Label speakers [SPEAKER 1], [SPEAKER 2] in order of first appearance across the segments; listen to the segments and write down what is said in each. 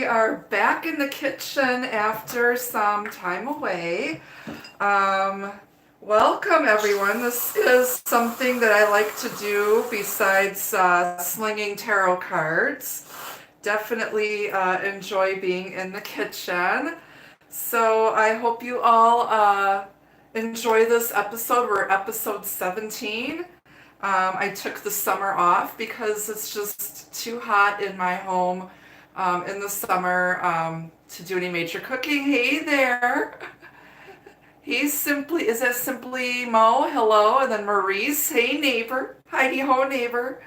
[SPEAKER 1] are back in the kitchen after some time away. Um, Welcome, everyone. This is something that I like to do besides slinging tarot cards. Definitely enjoy being in the kitchen. So I hope you all enjoy this episode. We're episode 17. I took the summer off because it's just too hot in my home in the summer to do any major cooking. Hey there. Is that Simply Mo? Hello. And then Maurice. Hey neighbor. Heidi ho neighbor.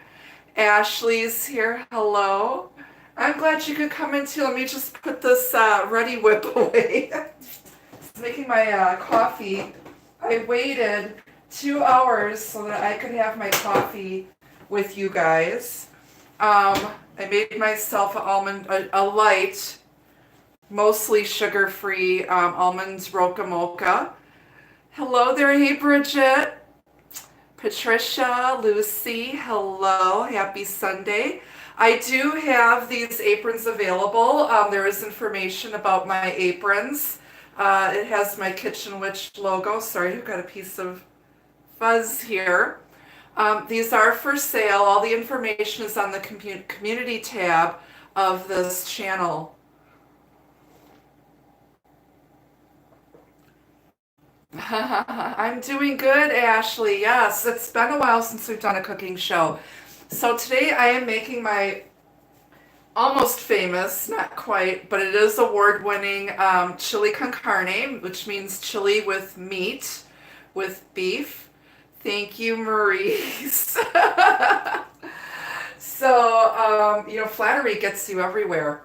[SPEAKER 1] Ashley's here. Hello. I'm glad you could come in too. Let me just put this Ready Whip away. It's making my coffee. I waited 2 hours so that I could have my coffee with you guys. I made myself a light, mostly sugar-free almond roca mocha. Hello there, hey Bridget, Patricia, Lucy, hello, happy Sunday. I do have these aprons available. There is information about my aprons. It has my Kitchen Witch logo. Sorry, I've got a piece of fuzz here. These are for sale. All the information is on the community tab of this channel. I'm doing good, Ashley. Yes, it's been a while since we've done a cooking show. So today I am making my almost famous, not quite, but it is award-winning chili con carne, which means chili with meat, with beef. Thank you, Maurice. So, flattery gets you everywhere.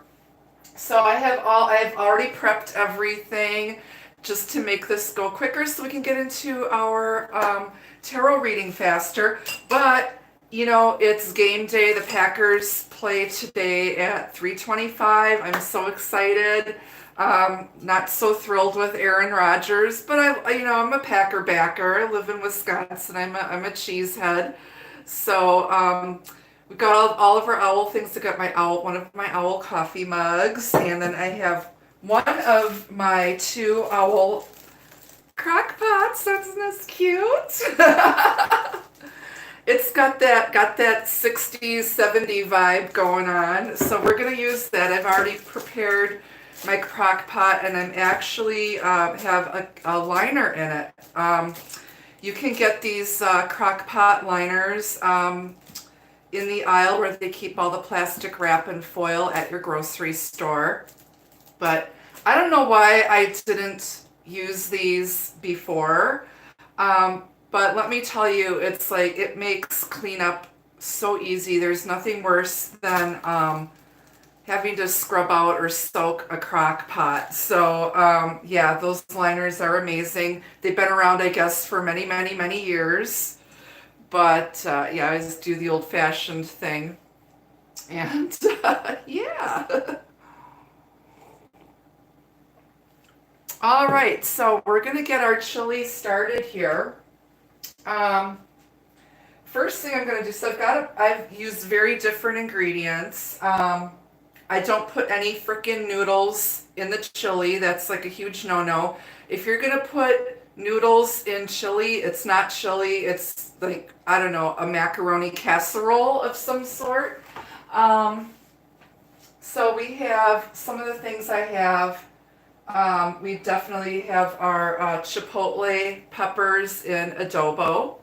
[SPEAKER 1] So I've already prepped everything just to make this go quicker so we can get into our tarot reading faster. But, it's game day. The Packers play today at 3:25. I'm so excited. Not so thrilled with Aaron Rodgers, but I'm a Packer backer. I live in Wisconsin. I'm a cheesehead. So we've got all of our owl things. I got one of my owl coffee mugs, and then I have one of my 2 owl crock pots. Isn't this cute? It's got that 60s, 70s vibe going on. So we're gonna use that. I've already prepared my crock pot, and I'm actually have a liner in it. You can get these crock pot liners in the aisle where they keep all the plastic wrap and foil at your grocery store. But I don't know why I didn't use these before. But let me tell you, it's like it makes cleanup so easy. There's nothing worse than having to scrub out or soak a crock pot. So yeah, those liners are amazing. They've been around, I guess, for many, many, many years. But yeah, I just do the old-fashioned thing. And yeah. All right, so we're gonna get our chili started here. First thing I'm gonna do, so I've used very different ingredients. I don't put any freaking noodles in the chili. That's like a huge no-no. If you're gonna put noodles in chili, it's not chili. It's like, I don't know, a macaroni casserole of some sort. So we have some of the things I have. We definitely have our chipotle peppers in adobo.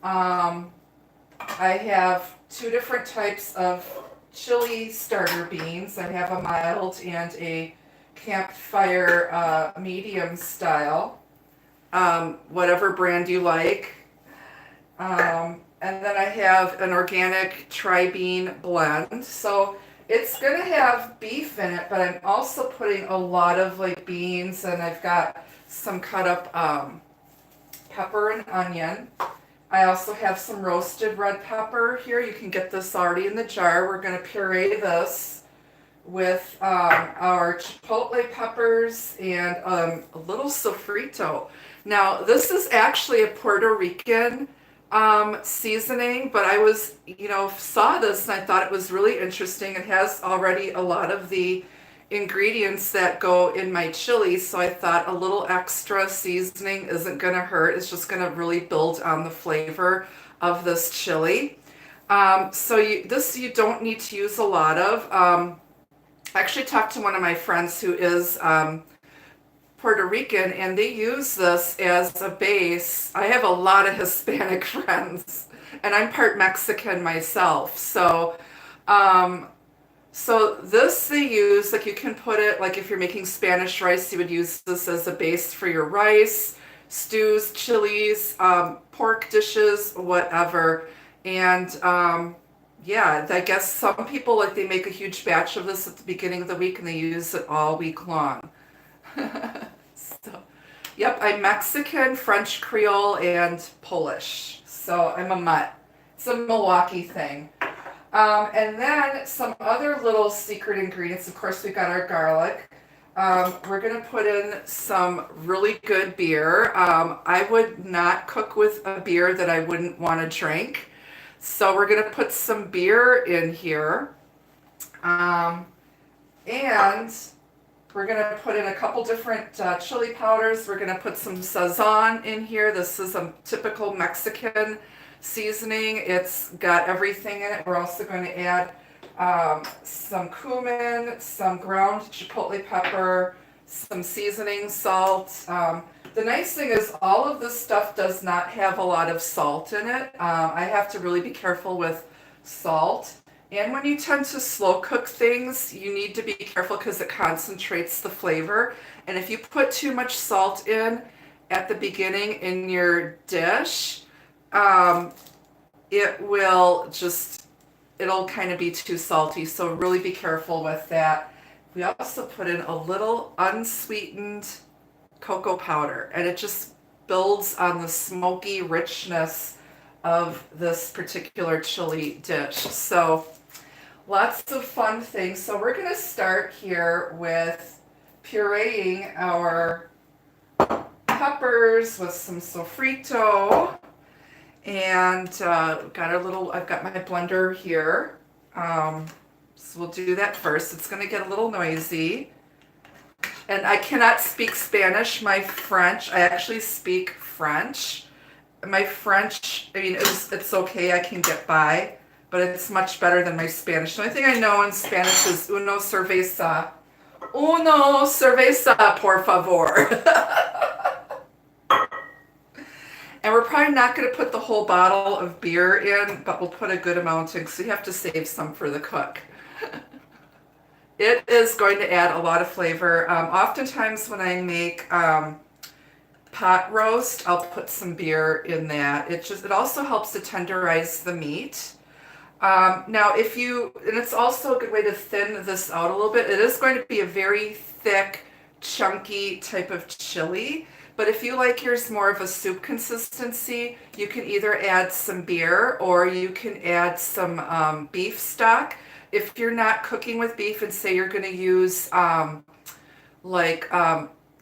[SPEAKER 1] I have 2 different types of chili starter beans. I have a mild and a campfire medium style, whatever brand you like. And then I have an organic tri-bean blend. So it's gonna have beef in it, but I'm also putting a lot of like beans, and I've got some cut up pepper and onion. I also have some roasted red pepper here. You can get this already in the jar. We're gonna puree this with our chipotle peppers and a little sofrito. Now this is actually a Puerto Rican seasoning, but I saw this and I thought it was really interesting. It has already a lot of the ingredients that go in my chili, so I thought a little extra seasoning isn't going to hurt. It's just going to really build on the flavor of this chili. This you don't need to use a lot of. I actually talked to one of my friends who is Puerto Rican, and they use this as a base. I have a lot of Hispanic friends, and I'm part Mexican myself. So this they use, like you can put it, like if you're making Spanish rice, you would use this as a base for your rice, stews, chilies, pork dishes, whatever. And yeah, I guess some people, like, they make a huge batch of this at the beginning of the week and they use it all week long. So, yep, I'm Mexican, French Creole, and Polish. So I'm a mutt. It's a Milwaukee thing. And then some other little secret ingredients. Of course, we've got our garlic. We're going to put in some really good beer. I would not cook with a beer that I wouldn't want to drink. So we're going to put some beer in here. And we're going to put in a couple different chili powders. We're going to put some sazon in here. This is a typical Mexican seasoning. It's got everything in it. We're also going to add some cumin, some ground chipotle pepper, some seasoning salt. The nice thing is all of this stuff does not have a lot of salt in it. I have to really be careful with salt. And when you tend to slow cook things, you need to be careful because it concentrates the flavor. And if you put too much salt in at the beginning in your dish, it'll kind of be too salty. So really be careful with that. We also put in a little unsweetened cocoa powder, and it just builds on the smoky richness of this particular chili dish. So lots of fun things. So we're going to start here with pureeing our peppers with some sofrito. And I've got my blender here. So we'll do that first. It's going to get a little noisy. And I cannot speak Spanish. My French, I actually speak French. My French, I mean, it's okay, I can get by, but it's much better than my Spanish. The only thing I know in Spanish is uno cerveza. Uno cerveza, por favor. And we're probably not going to put the whole bottle of beer in, but we'll put a good amount in because you have to save some for the cook. It is going to add a lot of flavor. Oftentimes when I make pot roast, I'll put some beer in that. It also helps to tenderize the meat. Now, and it's also a good way to thin this out a little bit. It is going to be a very thick, chunky type of chili. But if you like yours more of a soup consistency, you can either add some beer or you can add some beef stock. If you're not cooking with beef and say you're going to use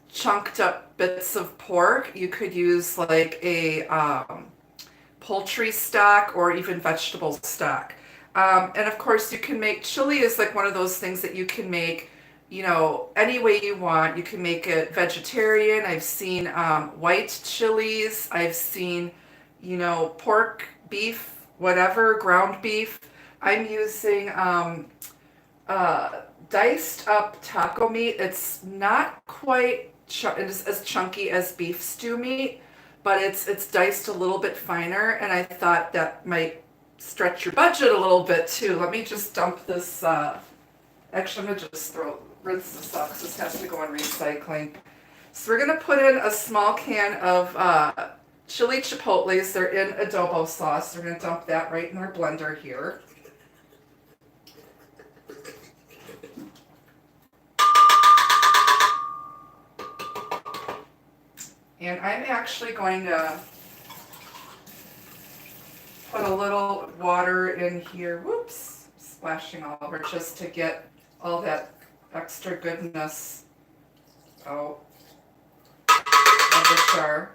[SPEAKER 1] chunked up bits of pork, you could use like a poultry stock or even vegetable stock. And of course you can make chili is like one of those things that you can make, any way you want. You can make it vegetarian. I've seen white chilies. I've seen, pork, beef, whatever, ground beef. I'm using diced up taco meat. It's not quite as chunky as beef stew meat, but it's diced a little bit finer, and I thought that might stretch your budget a little bit too. Let me just dump this. Actually, I'm going to just rinse this off because this has to go in recycling. So we're going to put in a small can of chili chipotles. They're in adobo sauce. We're going to dump that right in our blender here. And I'm actually going to put a little water in here. Whoops, splashing all over just to get all that extra goodness out of the jar.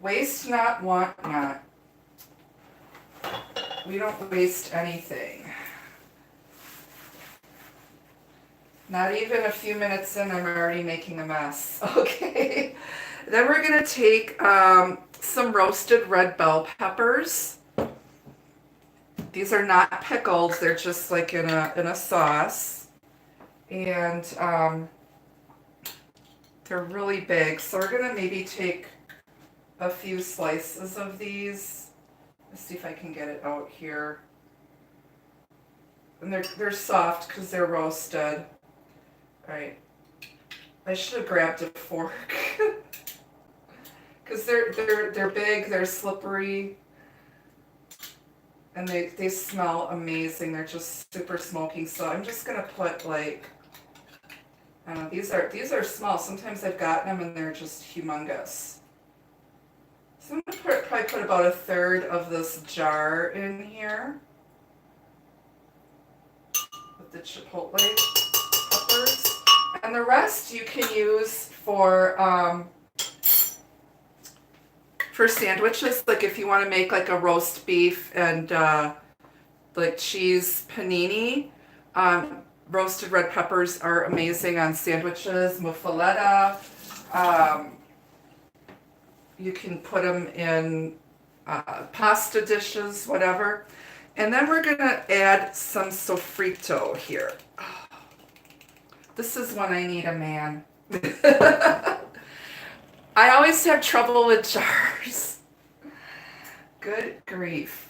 [SPEAKER 1] Waste not, want not. We don't waste anything. Not even a few minutes in, I'm already making a mess. Okay. Then we're going to take some roasted red bell peppers. These are not pickled. They're just like in a sauce. And they're really big. So we're going to maybe take a few slices of these. Let's see if I can get it out here. And they're soft because they're roasted. All right. I should have grabbed a fork. Because they're big, they're slippery, and they smell amazing. They're just super smoky. So I'm just gonna put like, I don't know, these are small. Sometimes I've gotten them and they're just humongous. So I'm gonna probably put about a third of this jar in here with the chipotle peppers, and the rest you can use for sandwiches, like if you want to make like a roast beef and like cheese panini, roasted red peppers are amazing on sandwiches, muffaletta. You can put them in pasta dishes, whatever. And then we're going to add some sofrito here. This is when I need a man. I always have trouble with jars. Good grief.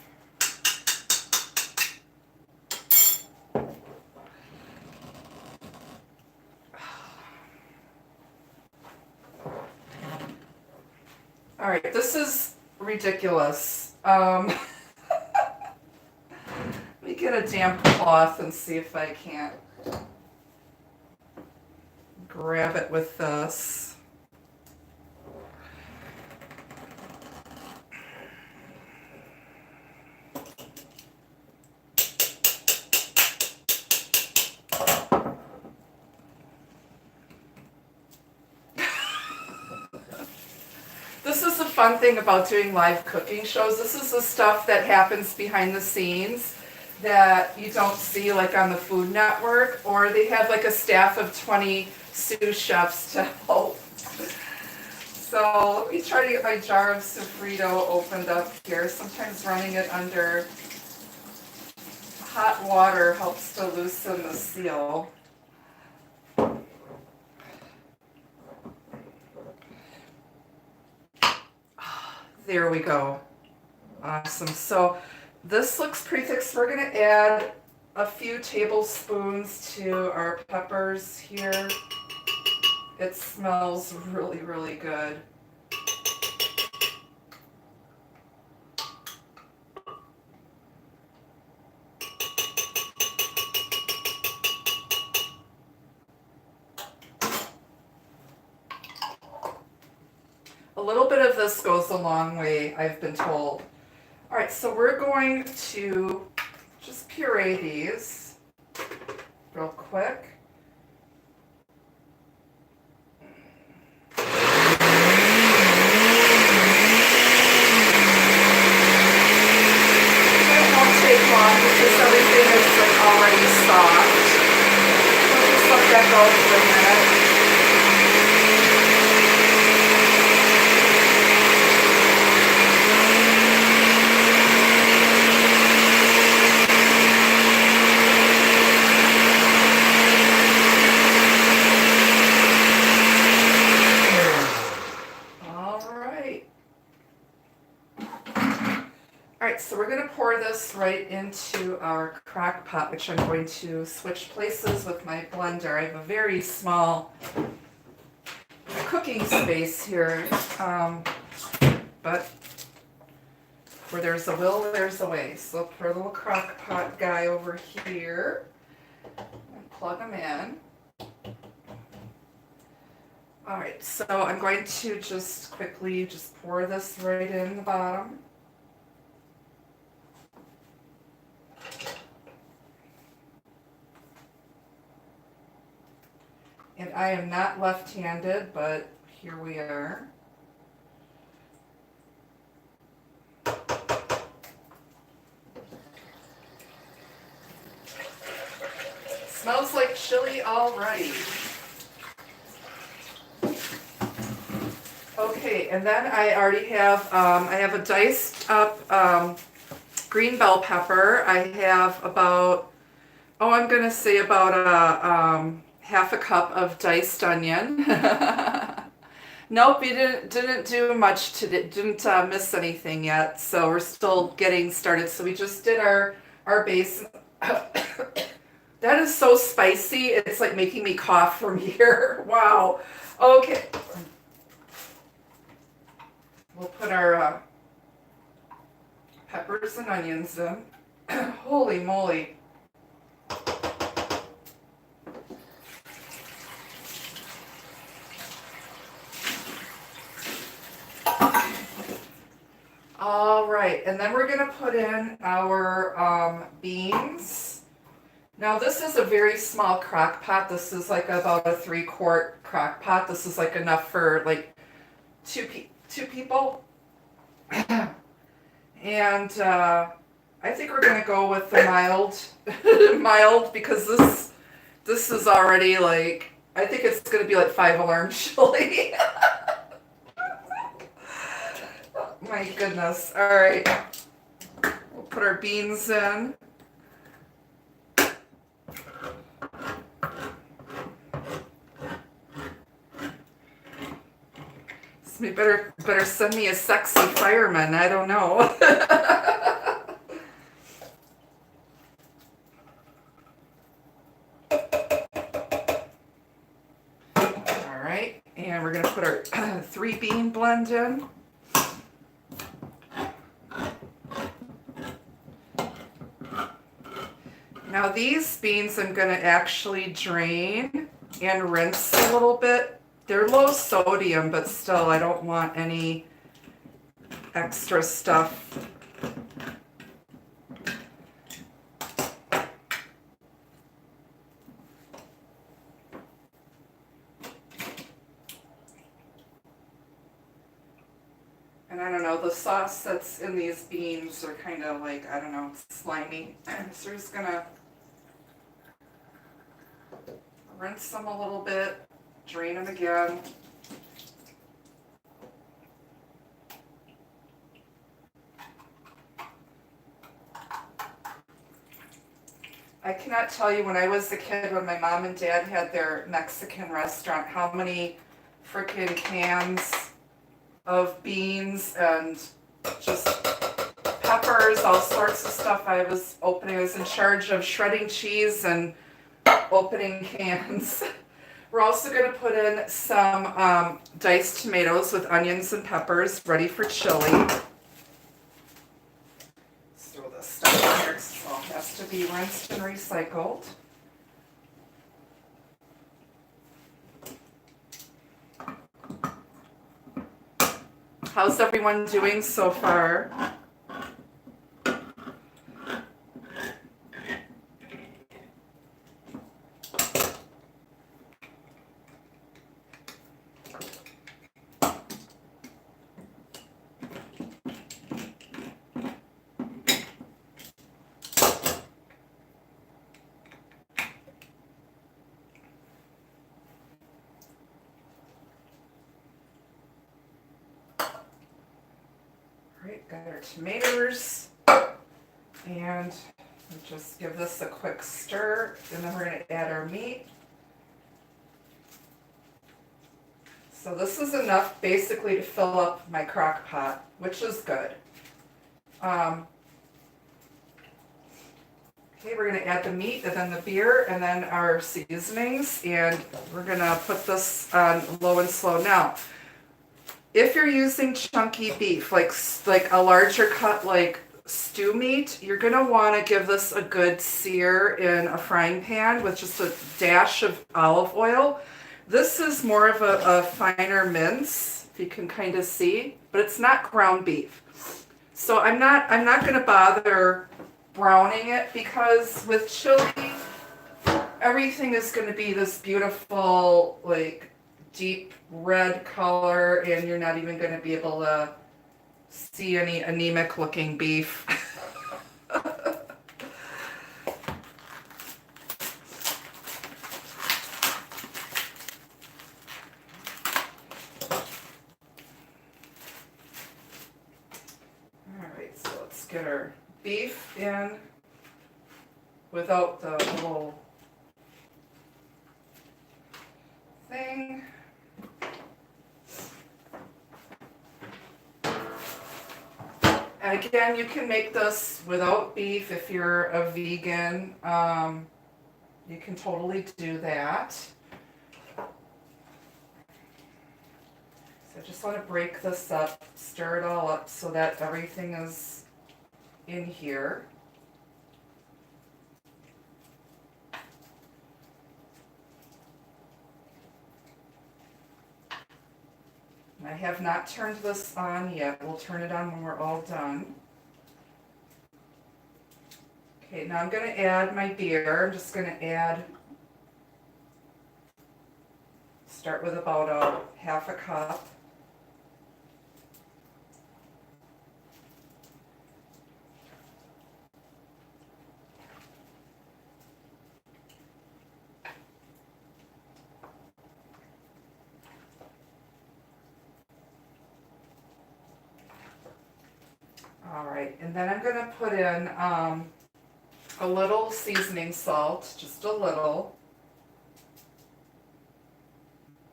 [SPEAKER 1] All right, this is ridiculous. Let me get a damp cloth and see if I can't grab it with this. This is the fun thing about doing live cooking shows. This is the stuff that happens behind the scenes that you don't see like on the Food Network, or they have like a staff of 20 sous chefs to help. So let me try to get my jar of sofrito opened up here. Sometimes running it under hot water helps to loosen the seal. There we go. Awesome. So this looks pretty thick. So we're going to add a few tablespoons to our peppers here. It smells really, really good. A little bit of this goes a long way, I've been told. All right, so we're going to just puree these real quick. It won't take long because everything is like already soft. We'll just let that go for a minute. So we're going to pour this right into our crock pot, which I'm going to switch places with my blender. I have a very small cooking space here, but where there's a will, there's a way. So put a little crock pot guy over here and plug them in. All right, so I'm going to just quickly just pour this right in the bottom. And I am not left-handed, but here we are. Smells like chili all Alrighty. Okay, and then I already have, I have a diced up green bell pepper. I have about, I'm going to say about a half a cup of diced onion. Nope, we didn't do much today. Didn't miss anything yet. So we're still getting started. So we just did our base. That is so spicy. It's like making me cough from here. Wow. Okay. We'll put our peppers and onions in. Holy moly. All right, and then we're going to put in our beans. Now this is a very small crock pot. This is like about a 3-quart crock pot. This is like enough for like two people. And I think we're going to go with the mild because this is already like, I think it's going to be like 5-alarm chili. My goodness. All right. We'll put our beans in. You better send me a sexy fireman. I don't know. All right. And we're going to put our 3-bean blend in. Now these beans I'm going to actually drain and rinse a little bit. They're low sodium, but still I don't want any extra stuff. And I don't know, the sauce that's in these beans are kind of like, I don't know, slimy. So we're just going to rinse them a little bit, drain them again. I cannot tell you when I was a kid, when my mom and dad had their Mexican restaurant, how many freaking cans of beans and just peppers, all sorts of stuff I was opening. I was in charge of shredding cheese and opening cans. We're also going to put in some diced tomatoes with onions and peppers, ready for chili. Let's throw this stuff in here, because it all has to be rinsed and recycled. How's everyone doing so far? Got our tomatoes, and we'll just give this a quick stir, and then we're going to add our meat. So this is enough basically to fill up my crock pot, which is good. Okay, we're going to add the meat and then the beer and then our seasonings, and we're going to put this on low and slow. Now, if you're using chunky beef, like a larger cut, like stew meat, you're going to want to give this a good sear in a frying pan with just a dash of olive oil. This is more of a finer mince, if you can kind of see, but it's not ground beef. So I'm not going to bother browning it, because with chili, everything is going to be this beautiful, like, deep red color, and you're not even going to be able to see any anemic looking beef. get our beef in without the little thing. And again, you can make this without beef if you're a vegan. You can totally do that. So I just want to break this up, stir it all up so that everything is in here. I have not turned this on yet. We'll turn it on when we're all done. Okay, now I'm going to add my beer. I'm just going to start with about a half a cup. All right, and then I'm going to put in a little seasoning salt, just a little,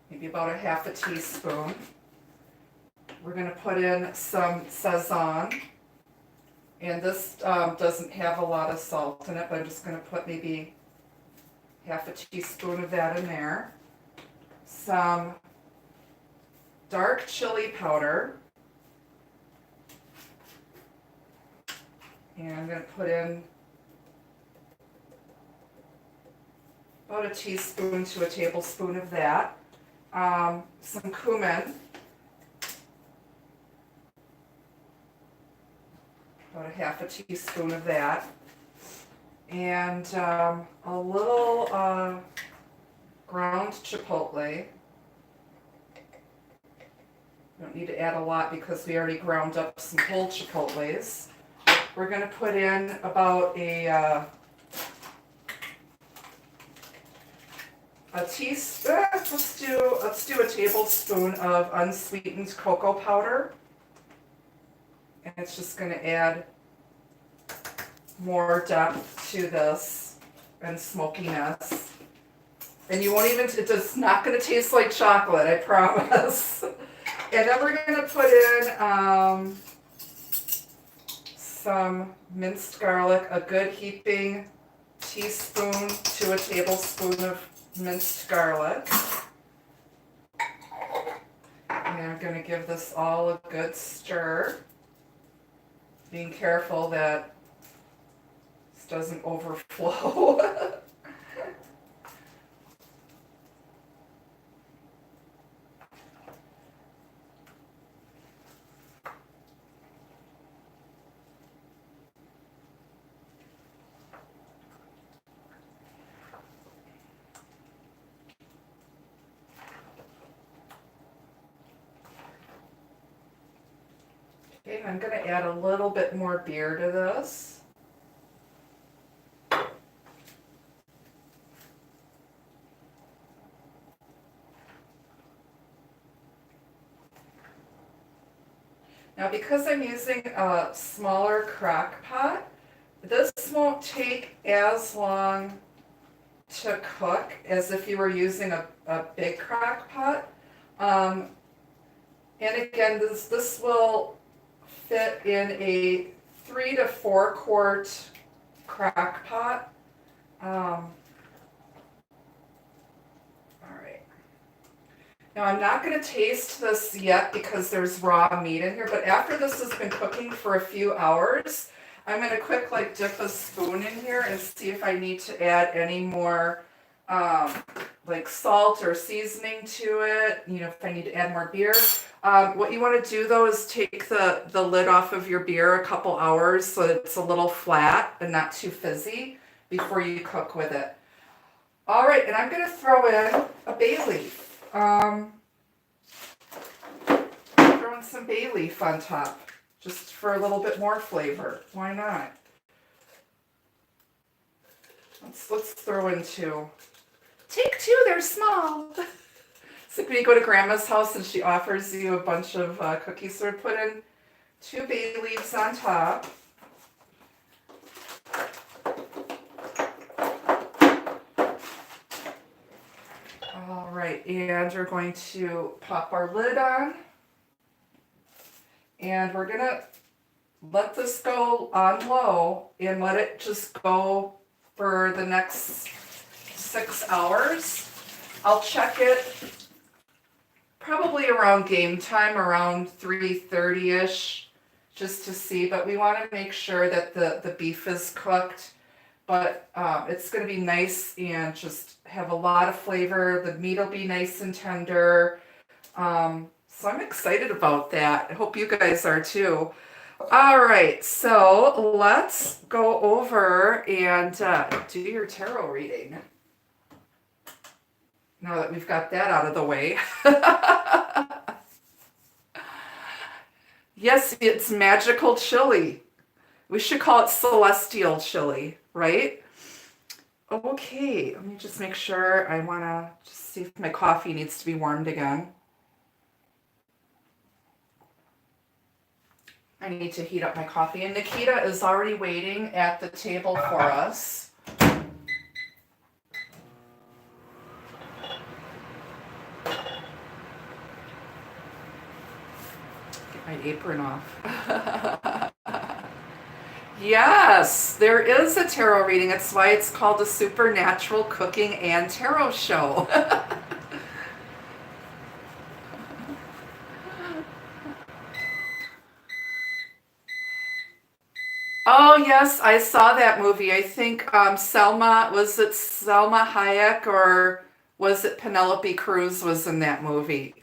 [SPEAKER 1] maybe about a half a teaspoon. We're going to put in some Sazon, and this doesn't have a lot of salt in it, but I'm just going to put maybe half a teaspoon of that in there. Some dark chili powder. And I'm going to put in about a teaspoon to a tablespoon of that. Some cumin. About a half a teaspoon of that. And a little ground chipotle. Don't need to add a lot because we already ground up some whole chipotles. We're going to put in about teaspoon. Let's do a tablespoon of unsweetened cocoa powder, and it's just going to add more depth to this and smokiness. And you won't even. It's not going to taste like chocolate, I promise. And then we're going to put in some minced garlic, a good heaping teaspoon to a tablespoon of minced garlic. And I'm going to give this all a good stir, being careful that this doesn't overflow. Okay, I'm going to add a little bit more beer to this. Now, because I'm using a smaller crock pot, this won't take as long to cook as if you were using a big crock pot. And again, this will fit in a 3 to 4 quart crock pot. All right. Now I'm not going to taste this yet because there's raw meat in here, but after this has been cooking for a few hours, I'm going to quick dip a spoon in here and see if I need to add any more like salt or seasoning to it, if I need to add more beer. What you want to do though is take the lid off of your beer a couple hours so that it's a little flat and not too fizzy before you cook with it. All right, and I'm going to throw in a bay leaf. Throwing some bay leaf on top just for a little bit more flavor. Why not? Let's throw in 2. Take 2, they're small. It's like when you go to grandma's house and she offers you a bunch of cookies. So we put in 2 bay leaves on top. All right, and we're going to pop our lid on, and we're gonna let this go on low and let it just go for the next 6 hours. I'll check it probably around game time, around 3:30ish, just to see, but we want to make sure that the beef is cooked. But it's going to be nice and just have a lot of flavor. The meat will be nice and tender. So I'm excited about that. I hope you guys are too. All right, so let's go over and do your tarot reading. Now that we've got that out of the way. Yes, it's magical chili. We should call it celestial chili, right? Okay, let me just make sure. I want to just see if my coffee needs to be warmed again. I need to heat up my coffee. And Nikita is already waiting at the table for us. Get my apron off. Yes, there is a tarot reading. That's why it's called the Supernatural Cooking and Tarot Show. Oh, yes, I saw that movie. I think was it Selma Hayek or was it Penelope Cruz was in that movie?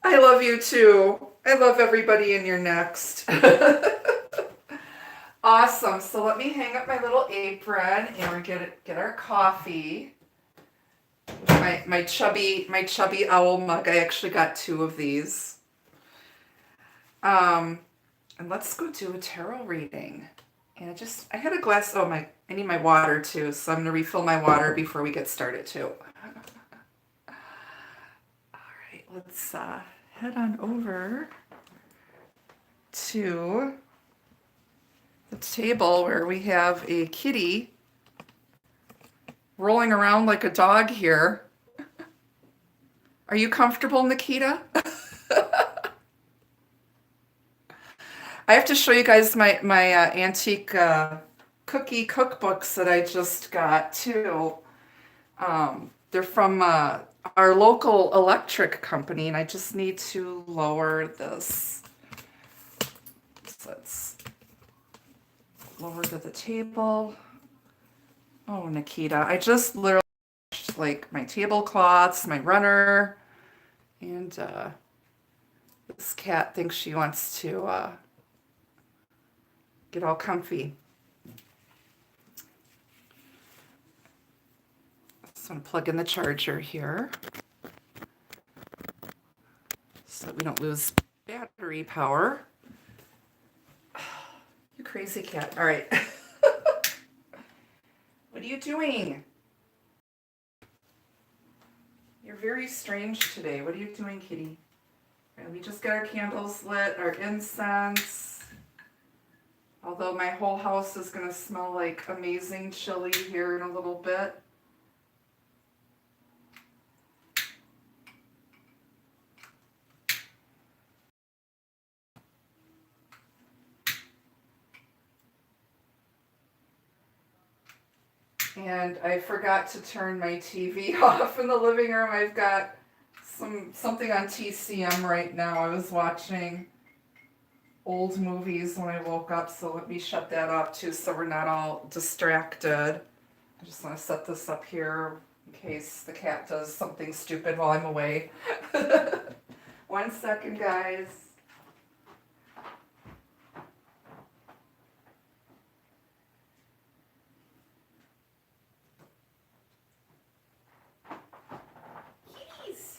[SPEAKER 1] I love you too. I love everybody in your next. Awesome. So let me hang up my little apron and we get our coffee. My chubby owl mug. I actually got 2 of these. And let's go do a tarot reading. And I had a glass. Oh I need my water too, so I'm gonna refill my water before we get started too. All right, let's head on over to the table where we have a kitty rolling around like a dog here. Are you comfortable, Nikita? I have to show you guys my antique cookie cookbooks that I just got too. They're from our local electric company, and I just need to lower this. So let's lower to the table. Oh, Nikita, I just literally washed, like my tablecloths, my runner, and this cat thinks she wants to get all comfy. So I'm gonna plug in the charger here so that we don't lose battery power. You crazy cat. All right. What are you doing? You're very strange today. What are you doing, kitty? All right, let me just get our candles lit, our incense. Although my whole house is going to smell like amazing chili here in a little bit. And I forgot to turn my TV off in the living room. I've got something on TCM right now. I was watching old movies when I woke up, so let me shut that off too so we're not all distracted. I just want to set this up here in case the cat does something stupid while I'm away. 1 second, guys. Kitties.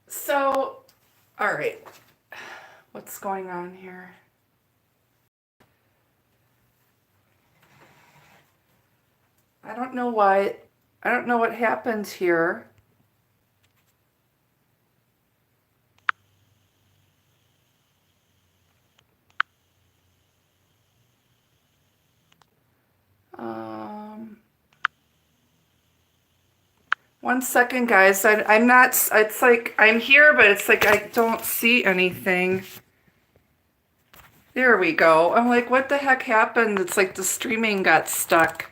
[SPEAKER 1] So, all right, what's going on here? I don't know why, I don't know what happened here. One second, guys. I'm not, it's like I'm here, but it's like I don't see anything. There we go. I'm like, what the heck happened? It's like the streaming got stuck.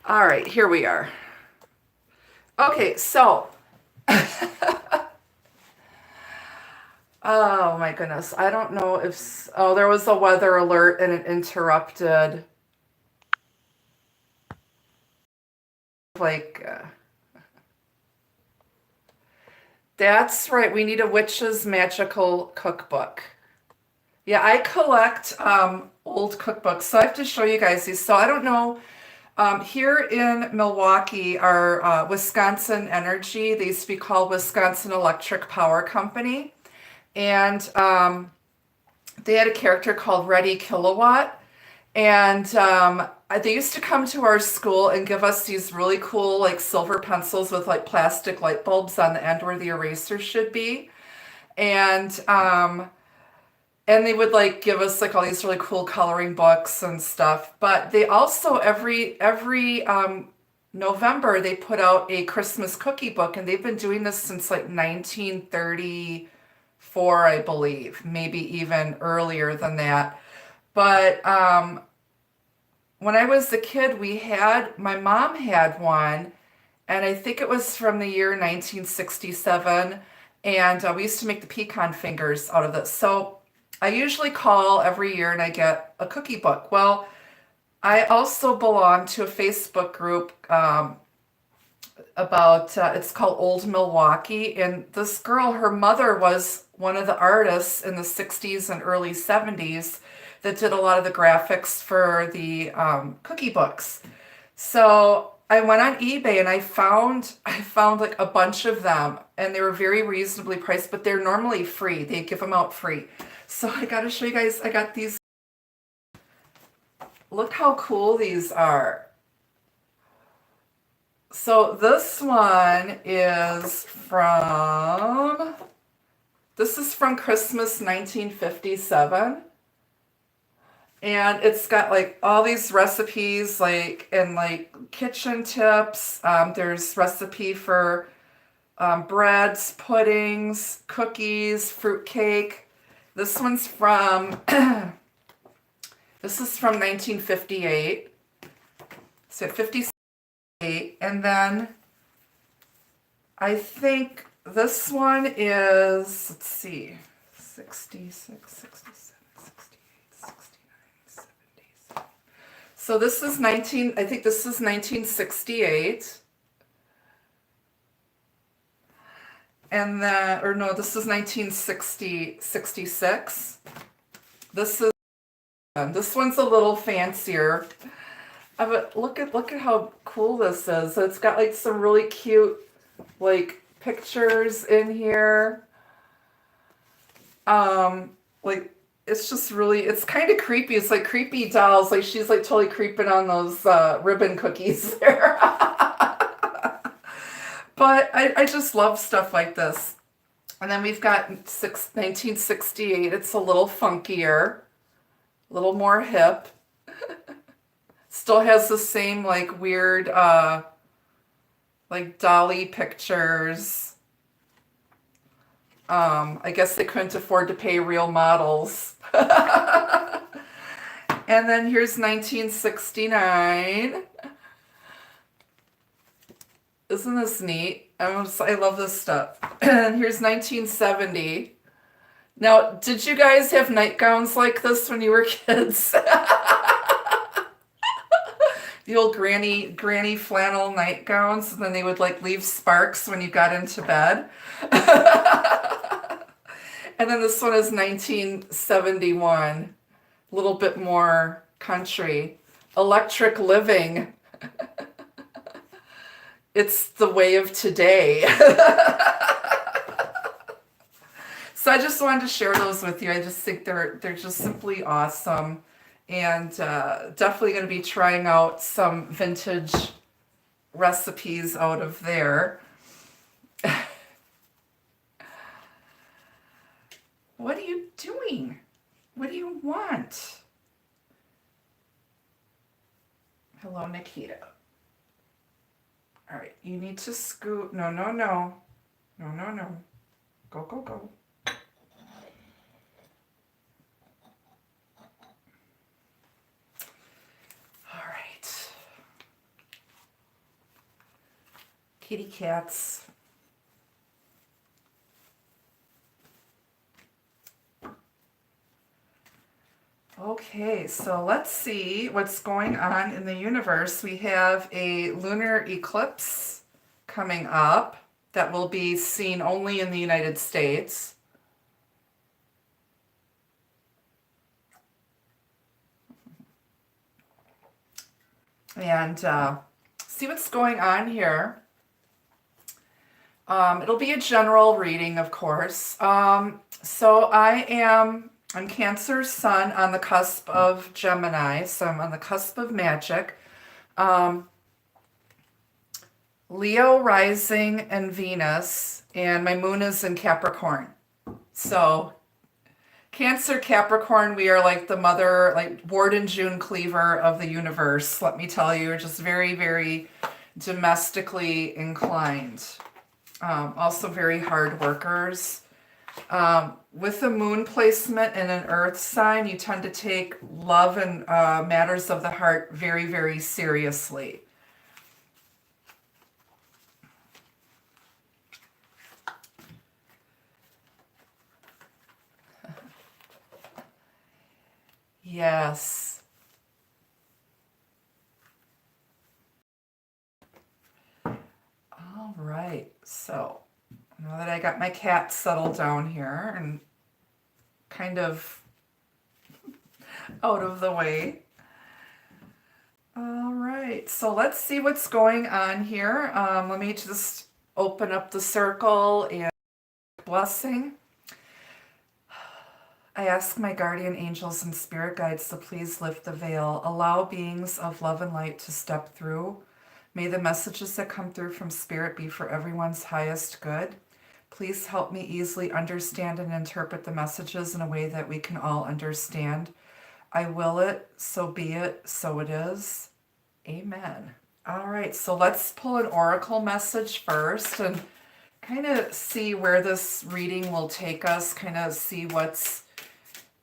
[SPEAKER 1] All right, here we are. Okay, so. Oh my goodness. I don't know if, oh, there was a weather alert and it interrupted. Like, that's right. We need a witch's magical cookbook. Yeah, I collect old cookbooks. So I have to show you guys these. So I don't know. Here in Milwaukee, our Wisconsin Energy, they used to be called Wisconsin Electric Power Company. And they had a character called Ready Kilowatt. And they used to come to our school and give us these really cool, like silver pencils with like plastic light bulbs on the end where the eraser should be. And they would like give us like all these really cool coloring books and stuff. But they also every November they put out a Christmas cookie book, and they've been doing this since like 1934, I believe, maybe even earlier than that. But when I was a kid, my mom had one, and I think it was from the year 1967, and we used to make the pecan fingers out of this. So I usually call every year and I get a cookie book. Well, I also belong to a Facebook group it's called Old Milwaukee. And this girl, her mother was one of the artists in the 60s and early 70s that did a lot of the graphics for the cookie books. So I went on eBay and I found like a bunch of them, and they were very reasonably priced, but they're normally free. They give them out free. So I got to show you guys, I got these. Look how cool these are. So this one is from Christmas 1957. And it's got like all these recipes, like, and like kitchen tips. There's recipe for breads, puddings, cookies, fruitcake. This one's from, this is from 1958. So 58. And then I think this one is, let's see, 66, 67, 68, 69, 70. So this is I think this is 1968. And then, or no, this is 1966. This one's a little fancier. But look at how cool this is. So it's got like some really cute like pictures in here. Like it's just really, it's kind of creepy. It's like creepy dolls. Like she's like totally creeping on those ribbon cookies there. But I just love stuff like this. And then we've got 1968. It's a little funkier, a little more hip. Still has the same like weird like dolly pictures. I guess they couldn't afford to pay real models. And then here's 1969. Isn't this neat? I love this stuff. And here's 1970. Now, did you guys have nightgowns like this when you were kids? The old granny flannel nightgowns, and then they would like leave sparks when you got into bed. And then this one is 1971. A little bit more country. Electric living. It's the way of today. So I just wanted to share those with you. I just think they're just simply awesome. And definitely going to be trying out some vintage recipes out of there. What are you doing? What do you want? Hello, Nikita. All right, you need to scoot. No, no, no. No, no, no. Go, go, go. All right. Kitty cats. Okay, so let's see what's going on in the universe. We have a lunar eclipse coming up that will be seen only in the United States. And see what's going on here. It'll be a general reading, of course. So I'm Cancer's sun on the cusp of Gemini, so I'm on the cusp of magic. Leo rising and Venus, and my moon is in Capricorn. So Cancer, Capricorn, we are like the mother, like Ward and June Cleaver of the universe. Let me tell you, we're just very, very domestically inclined. Also very hard workers. With a moon placement and an earth sign, you tend to take love and matters of the heart very, very seriously. Yes. All right. So now that I got my cat settled down here and kind of out of the way. All right. So let's see what's going on here. Let me just open up the circle and blessing. I ask my guardian angels and spirit guides to please lift the veil. Allow beings of love and light to step through. May the messages that come through from spirit be for everyone's highest good. Please help me easily understand and interpret the messages in a way that we can all understand. I will it, so be it, so it is. Amen. All right, so let's pull an oracle message first and kind of see where this reading will take us, kind of see what's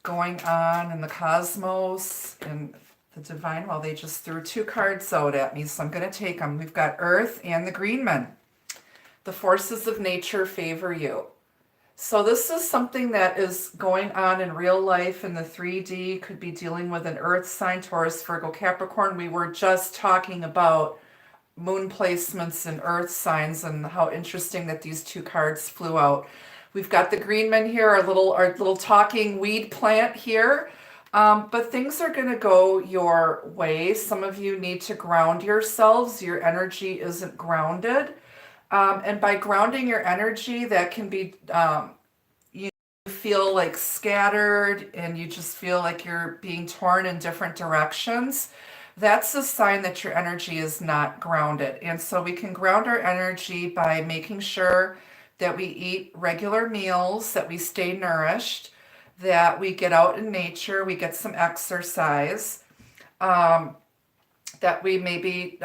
[SPEAKER 1] going on in the cosmos and the divine. Well, they just threw 2 cards out at me, so I'm going to take them. We've got Earth and the Green Men. The forces of nature favor you. So this is something that is going on in real life in the 3D. Could be dealing with an Earth sign, Taurus, Virgo, Capricorn. We were just talking about moon placements and Earth signs and how interesting that these 2 cards flew out. We've got the Green Men here, our little talking weed plant here. But things are going to go your way. Some of you need to ground yourselves. Your energy isn't grounded. And by grounding your energy, that can be, you feel like scattered and you just feel like you're being torn in different directions. That's a sign that your energy is not grounded. And so we can ground our energy by making sure that we eat regular meals, that we stay nourished, that we get out in nature, we get some exercise, that we maybe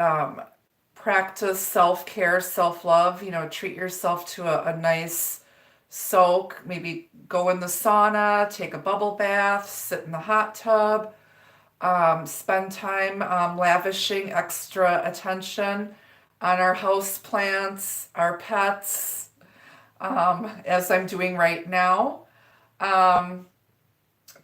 [SPEAKER 1] practice self-care, self-love, treat yourself to a nice soak, maybe go in the sauna, take a bubble bath, sit in the hot tub, spend time lavishing extra attention on our house plants, our pets, as I'm doing right now.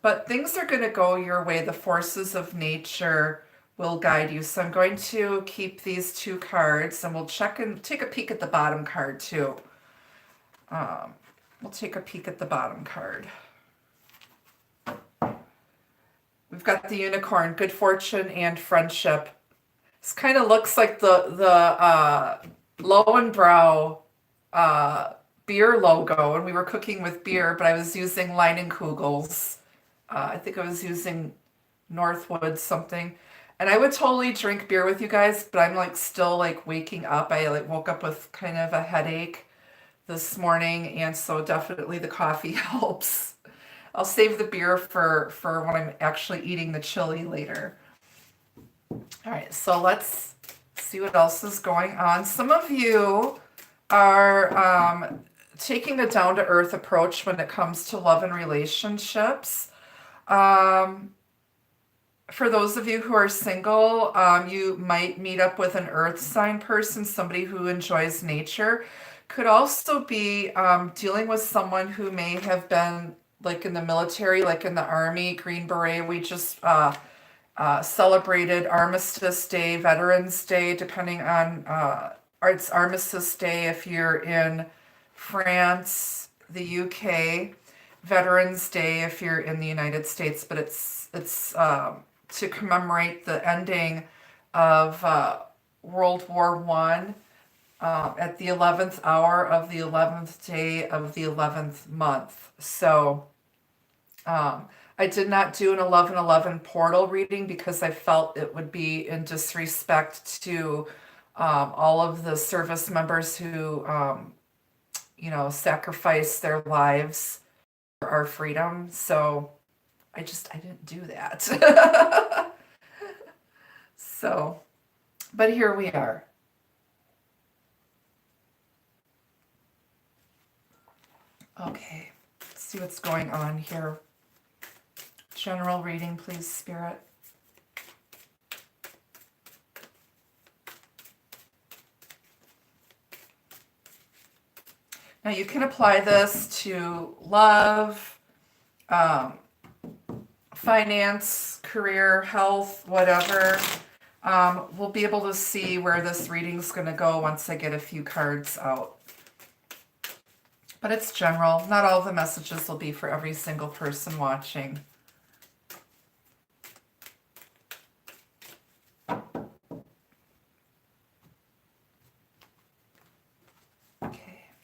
[SPEAKER 1] But things are going to go your way. The forces of nature will guide you. So I'm going to keep these 2 cards and we'll check and take a peek at the bottom card too. We'll take a peek at the bottom card. We've got the unicorn, good fortune and friendship. This kind of looks like the Lowenbrau beer logo, and we were cooking with beer, but I was using Leinenkugels. I think I was using Northwood something. And I would totally drink beer with you guys, but I'm like still like waking up. I like woke up with kind of a headache this morning, and so definitely the coffee helps. I'll save the beer for when I'm actually eating the chili later. All right, so let's see what else is going on. Some of you are taking the down-to-earth approach when it comes to love and relationships. For those of you who are single, you might meet up with an earth sign person, somebody who enjoys nature. Could also be dealing with someone who may have been like in the military, like in the Army, Green Beret. We just celebrated Armistice Day, Veterans Day, depending on it's Armistice Day if you're in France, the UK, Veterans Day if you're in the United States, but it's to commemorate the ending of World War One at the 11th hour of the 11th day of the 11th month. So I did not do an 11/11 portal reading because I felt it would be in disrespect to all of the service members who, sacrificed their lives for our freedom. So I didn't do that. So, but here we are. Okay, let's see what's going on here. General reading, please, Spirit. Now you can apply this to love, finance, career, health, whatever. We'll be able to see where this reading's going to go once I get a few cards out. But it's general. Not all the messages will be for every single person watching.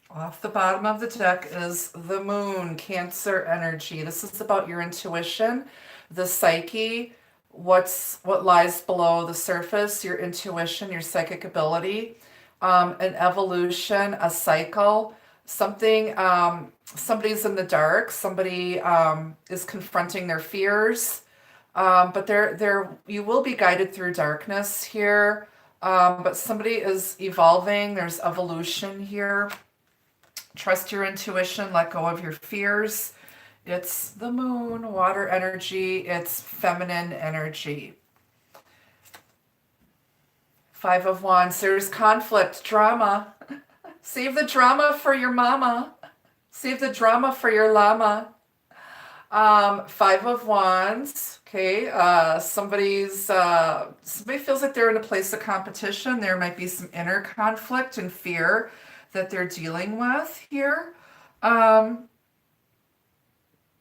[SPEAKER 1] Off the bottom of the deck is the moon, Cancer energy. This is about your intuition, the psyche, what lies below the surface, your intuition, your psychic ability, an evolution, a cycle, something, somebody's in the dark, somebody is confronting their fears, but you will be guided through darkness here, but somebody is evolving, there's evolution here. Trust your intuition, let go of your fears. It's the moon, water energy, it's feminine energy. 5 of Wands, there's conflict, drama. Save the drama for your mama. Save the drama for your llama. 5 of Wands, okay, somebody feels like they're in a place of competition. There might be some inner conflict and fear that they're dealing with here. There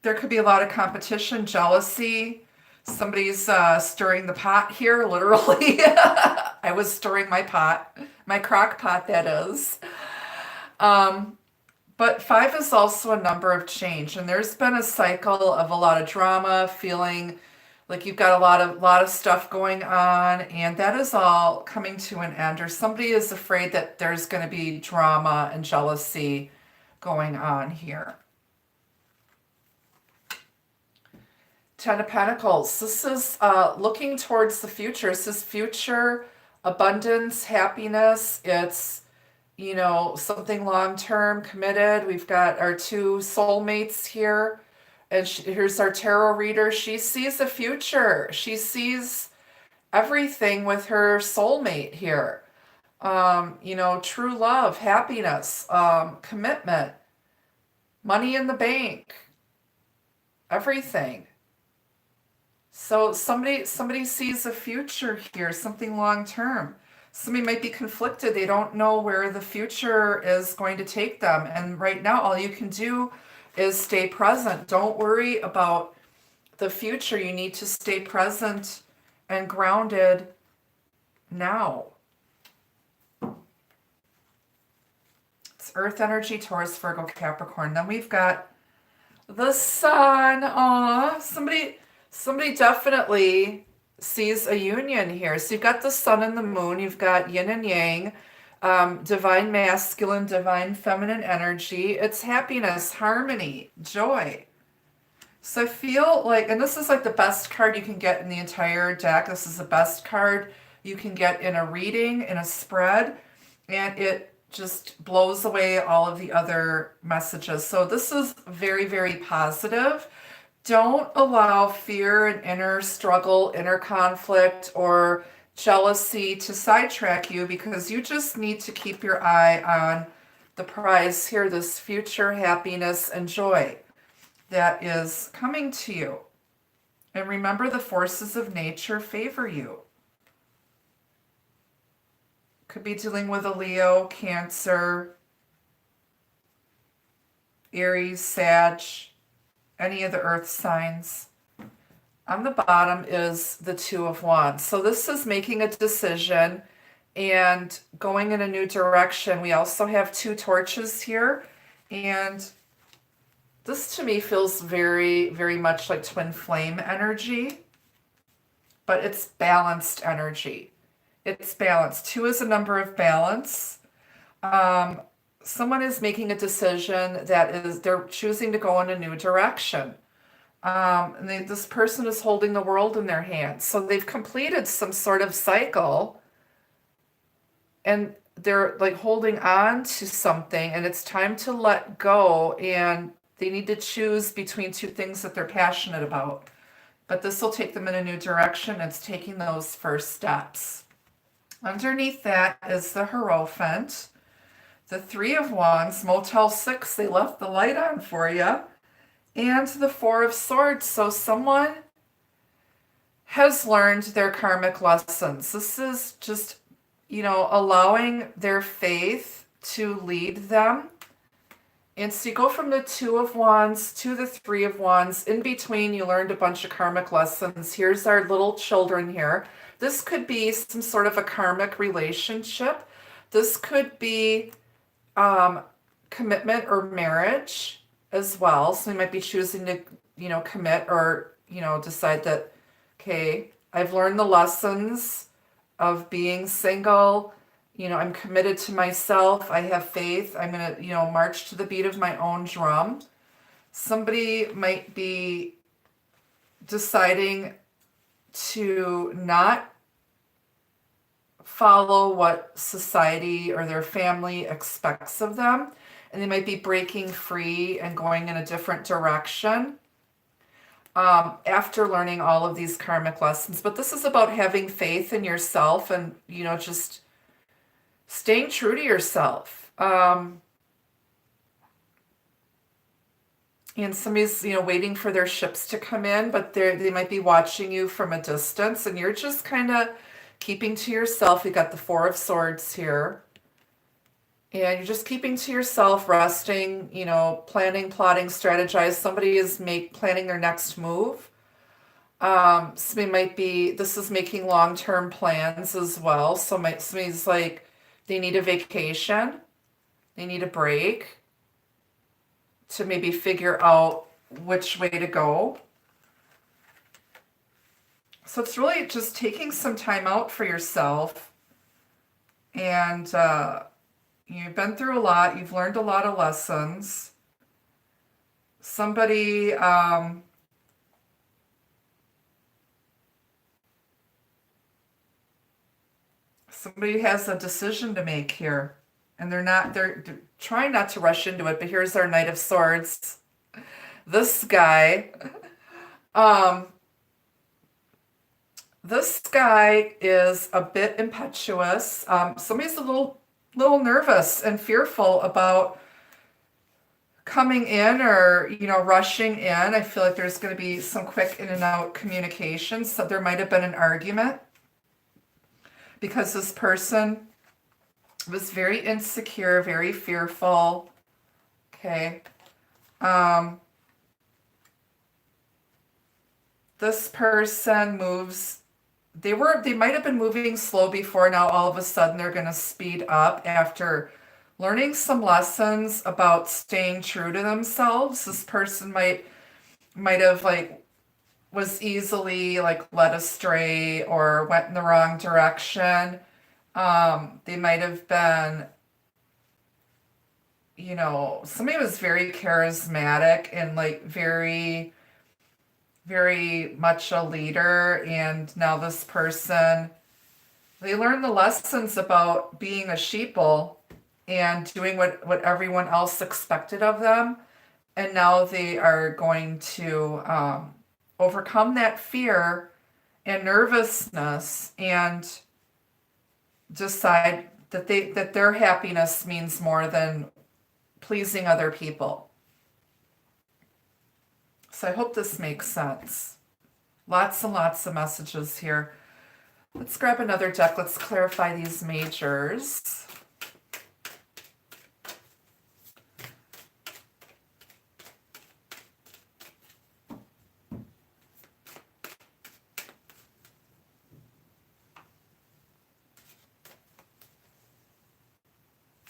[SPEAKER 1] could be a lot of competition, jealousy. Somebody's stirring the pot here, literally. I was stirring my pot, my crock pot, that is. But 5 is also a number of change, and there's been a cycle of a lot of drama, feeling like you've got a lot of stuff going on, and that is all coming to an end, or somebody is afraid that there's going to be drama and jealousy going on here. 10 of Pentacles. This is looking towards the future. This is future abundance, happiness. It's, something long-term, committed. We've got our 2 soulmates here. And here's our tarot reader. She sees the future. She sees everything with her soulmate here. True love, happiness, commitment, money in the bank, everything. So somebody sees the future here, something long term. Somebody might be conflicted. They don't know where the future is going to take them. And right now, all you can do is stay present. Don't worry about the future. You need to stay present and grounded now. It's Earth energy, Taurus, Virgo, Capricorn. Then we've got the Sun. Aw, somebody definitely sees a union here. So you've got the Sun and the Moon. You've got yin and yang. Divine masculine, divine feminine energy. It's happiness, harmony, joy. So I feel like, and this is like the best card you can get in the entire deck. This is the best card you can get in a reading, in a spread, and it just blows away all of the other messages. So this is very, very positive. Don't allow fear and inner struggle, inner conflict, or jealousy to sidetrack you, because you just need to keep your eye on the prize here, this future happiness and joy that is coming to you. And remember, the forces of nature favor you. Could be dealing with a Leo, Cancer, Aries, Sag, any of the earth signs. On the bottom is the Two of Wands. So this is making a decision and going in a new direction. We also have two torches here. And this to me feels very, very much like twin flame energy. But it's balanced energy. It's balanced. Two is a number of balance. Someone is making a decision that is, they're choosing to go in a new direction. This person is holding the world in their hands. So they've completed some sort of cycle and they're like holding on to something, and it's time to let go, and they need to choose between two things that they're passionate about. But this will take them in a new direction. It's taking those first steps. Underneath that is the Hierophant. The Three of Wands, Motel 6, they left the light on for you. And the Four of Swords. So someone has learned their karmic lessons. This is just, allowing their faith to lead them. And so you go from the Two of Wands to the Three of Wands. In between, you learned a bunch of karmic lessons. Here's our little children here. This could be some sort of a karmic relationship. This could be commitment or marriage as well. So we might be choosing to, commit or, decide that, okay, I've learned the lessons of being single. I'm committed to myself. I have faith. I'm going to, march to the beat of my own drum. Somebody might be deciding to not follow what society or their family expects of them. And they might be breaking free and going in a different direction after learning all of these karmic lessons. But this is about having faith in yourself and, just staying true to yourself. And somebody's, waiting for their ships to come in, but they might be watching you from a distance, and you're just kind of keeping to yourself. We got the Four of Swords here. And you're just keeping to yourself, resting, planning, plotting, strategize. Somebody is planning their next move. Somebody might be, this is making long-term plans as well. So somebody's like, they need a vacation. They need a break to maybe figure out which way to go. So it's really just taking some time out for yourself. And you've been through a lot. You've learned a lot of lessons. Somebody has a decision to make here. And they're trying not to rush into it, but here's our Knight of Swords. This guy, this guy is a bit impetuous. Somebody's a little nervous and fearful about coming in or, rushing in. I feel like there's going to be some quick in and out communication. So there might have been an argument because this person was very insecure, very fearful. Okay. This person moves. They might have been moving slow before. Now all of a sudden they're going to speed up after learning some lessons about staying true to themselves. This person might have was easily led astray or went in the wrong direction. They might have been, somebody was very charismatic and very, very much a leader. And now this person They learn the lessons about being a sheeple and doing what everyone else expected of them. And now they are going to overcome that fear and nervousness and decide that their happiness means more than pleasing other people. So I hope this makes sense. Lots and lots of messages here. Let's grab another deck. Let's clarify these majors.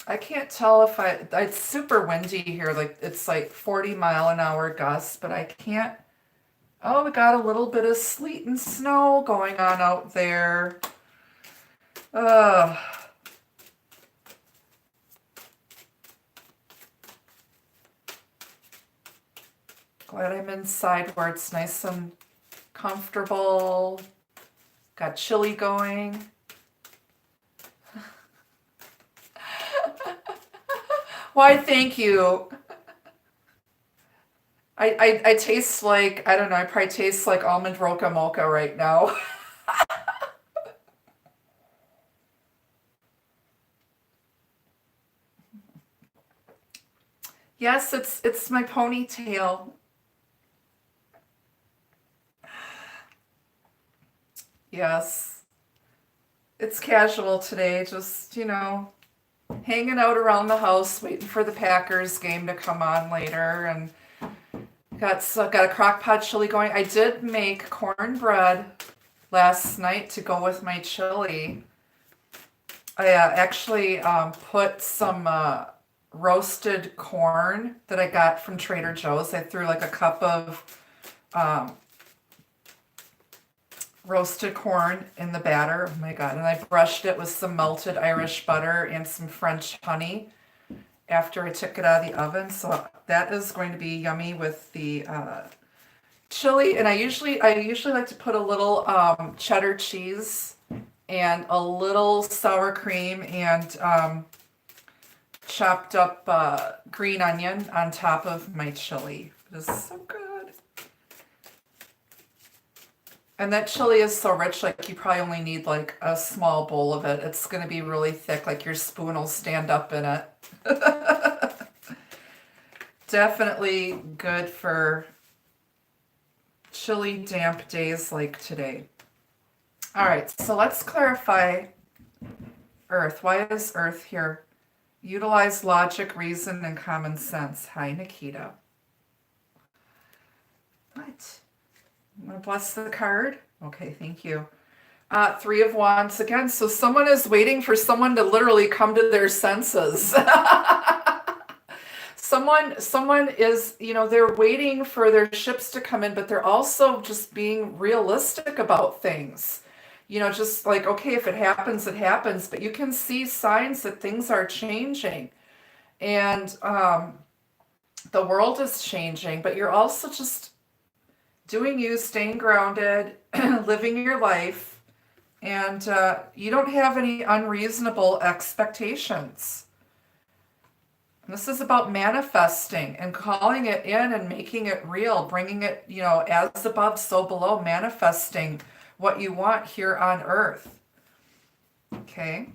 [SPEAKER 1] I can't tell if it's super windy here, like it's like 40-mile-an-hour gusts, but I can't. Oh, we got a little bit of sleet and snow going on out there. Ugh. Glad I'm inside where it's nice and comfortable. Got chili going. Why, thank you. I taste like, I don't know, I probably taste like almond roca mocha right now. Yes, it's my ponytail. Yes. It's casual today, just, hanging out around the house, waiting for the Packers game to come on later, and got a crock pot chili going. I did make cornbread last night to go with my chili. I actually put some roasted corn that I got from Trader Joe's. I threw like a cup of roasted corn in the batter. Oh my God. And I brushed it with some melted Irish butter and some French honey after I took it out of the oven. So that is going to be yummy with the chili. And I usually like to put a little cheddar cheese and a little sour cream and chopped up green onion on top of my chili. It is so good. And that chili is so rich, like you probably only need like a small bowl of it. It's going to be really thick, like your spoon will stand up in it. Definitely good for chilly, damp days like today. All right, so let's clarify Earth. Why is Earth here? Utilize logic, reason, and common sense. Hi, Nikita. What? I'm going to bless the card. Okay, thank you. Three of Wands again. So someone is waiting for someone to literally come to their senses. Someone is, they're waiting for their ships to come in, but they're also just being realistic about things. Just like, okay, if it happens, it happens. But you can see signs that things are changing. And the world is changing, but you're also just doing you, staying grounded, living your life, and you don't have any unreasonable expectations. And this is about manifesting and calling it in and making it real, bringing it, as above, so below, manifesting what you want here on Earth. Okay.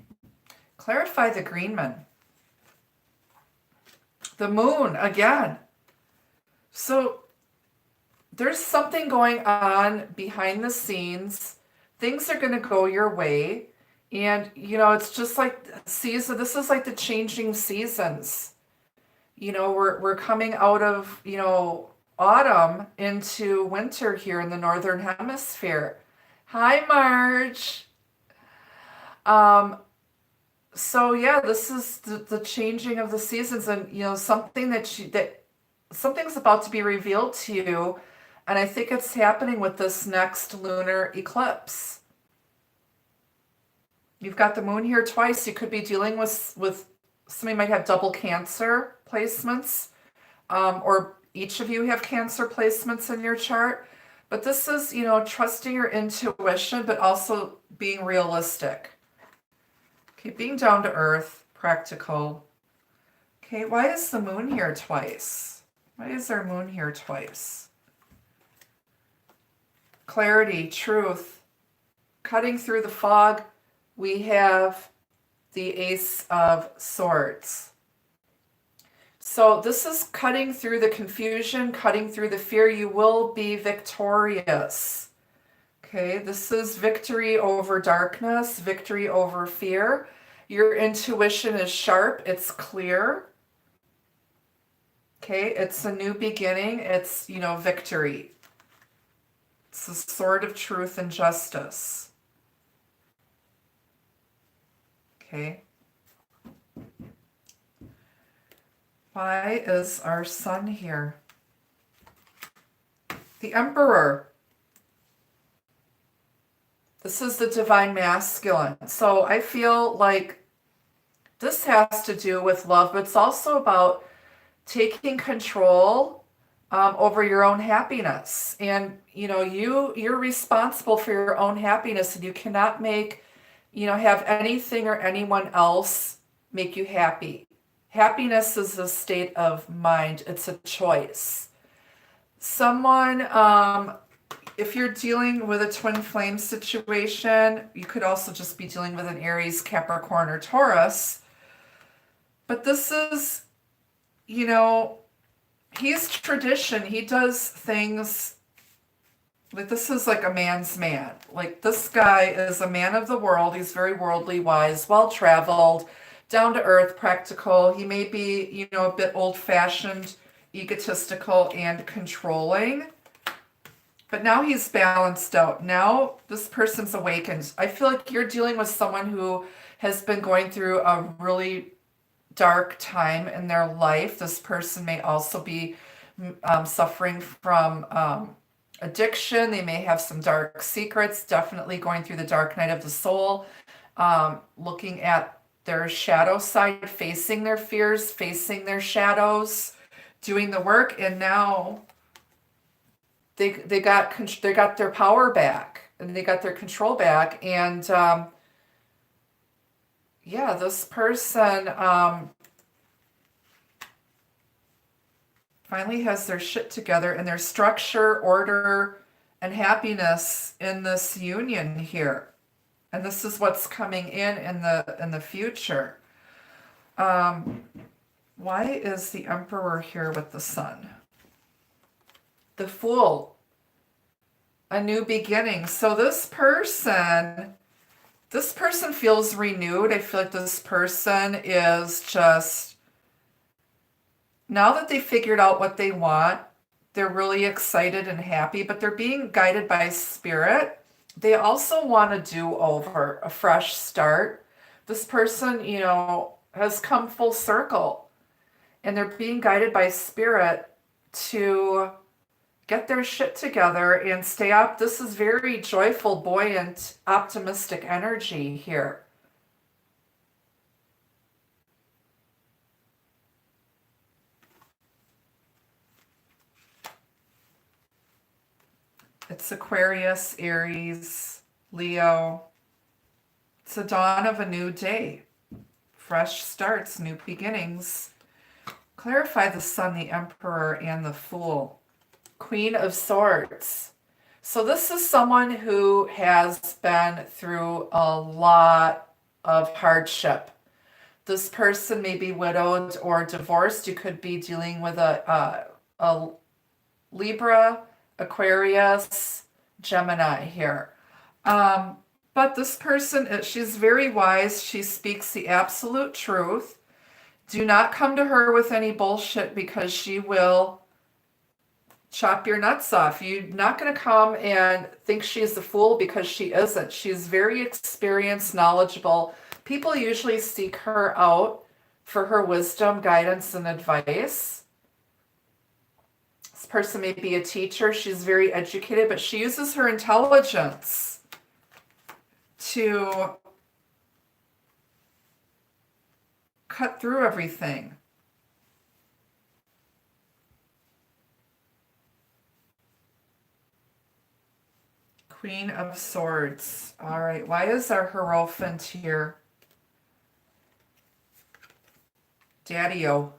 [SPEAKER 1] Clarify the Greenman. The moon, again. So there's something going on behind the scenes. Things are going to go your way. And, it's just like season. This is like the changing seasons. We're coming out of, autumn into winter here in the Northern Hemisphere. Hi, Marge. So yeah, this is the changing of the seasons, and, something that something's about to be revealed to you. And I think it's happening with this next lunar eclipse. You've got the moon here twice. You could be dealing with somebody might have double Cancer placements, or each of you have Cancer placements in your chart. But this is, trusting your intuition, but also being realistic. Okay, being down to earth, practical. Okay, why is the moon here twice? Why is our moon here twice? Clarity, truth. Cutting through the fog, we have the Ace of Swords. So this is cutting through the confusion, cutting through the fear. You will be victorious. Okay, this is victory over darkness, victory over fear. Your intuition is sharp, it's clear. Okay, it's a new beginning. It's, victory. It's the sword of truth and justice. Okay. Why is our sun here? The Emperor. This is the divine masculine. So I feel like this has to do with love, but it's also about taking control over your own happiness. And, you're responsible for your own happiness, and you cannot have anything or anyone else make you happy. Happiness is a state of mind. It's a choice. Someone, if you're dealing with a twin flame situation, you could also just be dealing with an Aries, Capricorn, or Taurus. But this is, he's tradition. He does things like this is like a man's man. Like this guy is a man of the world. He's very worldly wise, well-traveled, down to earth, practical. He may be, a bit old-fashioned, egotistical, and controlling. But now he's balanced out. Now this person's awakened. I feel like you're dealing with someone who has been going through a really dark time in their life. This person may also be suffering from addiction. They may have some dark secrets, definitely going through the dark night of the soul, looking at their shadow side, facing their fears, facing their shadows, doing the work. And now they got their power back, and they got their control back. And this person finally has their shit together, and their structure, order, and happiness in this union here. And this is what's coming in the future. Why is the Emperor here with the Sun? The Fool. A new beginning. So this person feels renewed. I feel like this person is just, now that they figured out what they want, they're really excited and happy, but they're being guided by spirit. They also want a do-over, a fresh start. This person, has come full circle, and they're being guided by spirit to get their shit together and stay up. This is very joyful, buoyant, optimistic energy here. It's Aquarius, Aries, Leo. It's the dawn of a new day. Fresh starts, new beginnings. Clarify the Sun, the Emperor, and the Fool. Queen of Swords. So this is someone who has been through a lot of hardship. This person may be widowed or divorced. You could be dealing with a Libra, Aquarius, Gemini here. But this person, she's very wise. She speaks the absolute truth. Do not come to her with any bullshit, because she will chop your nuts off. You're not going to come and think she's the fool, because she isn't. She's very experienced, knowledgeable. People usually seek her out for her wisdom, guidance, and advice. This person may be a teacher. She's very educated, but she uses her intelligence to cut through everything. Queen of Swords. All right, why is our Hierophant here? Daddy-o.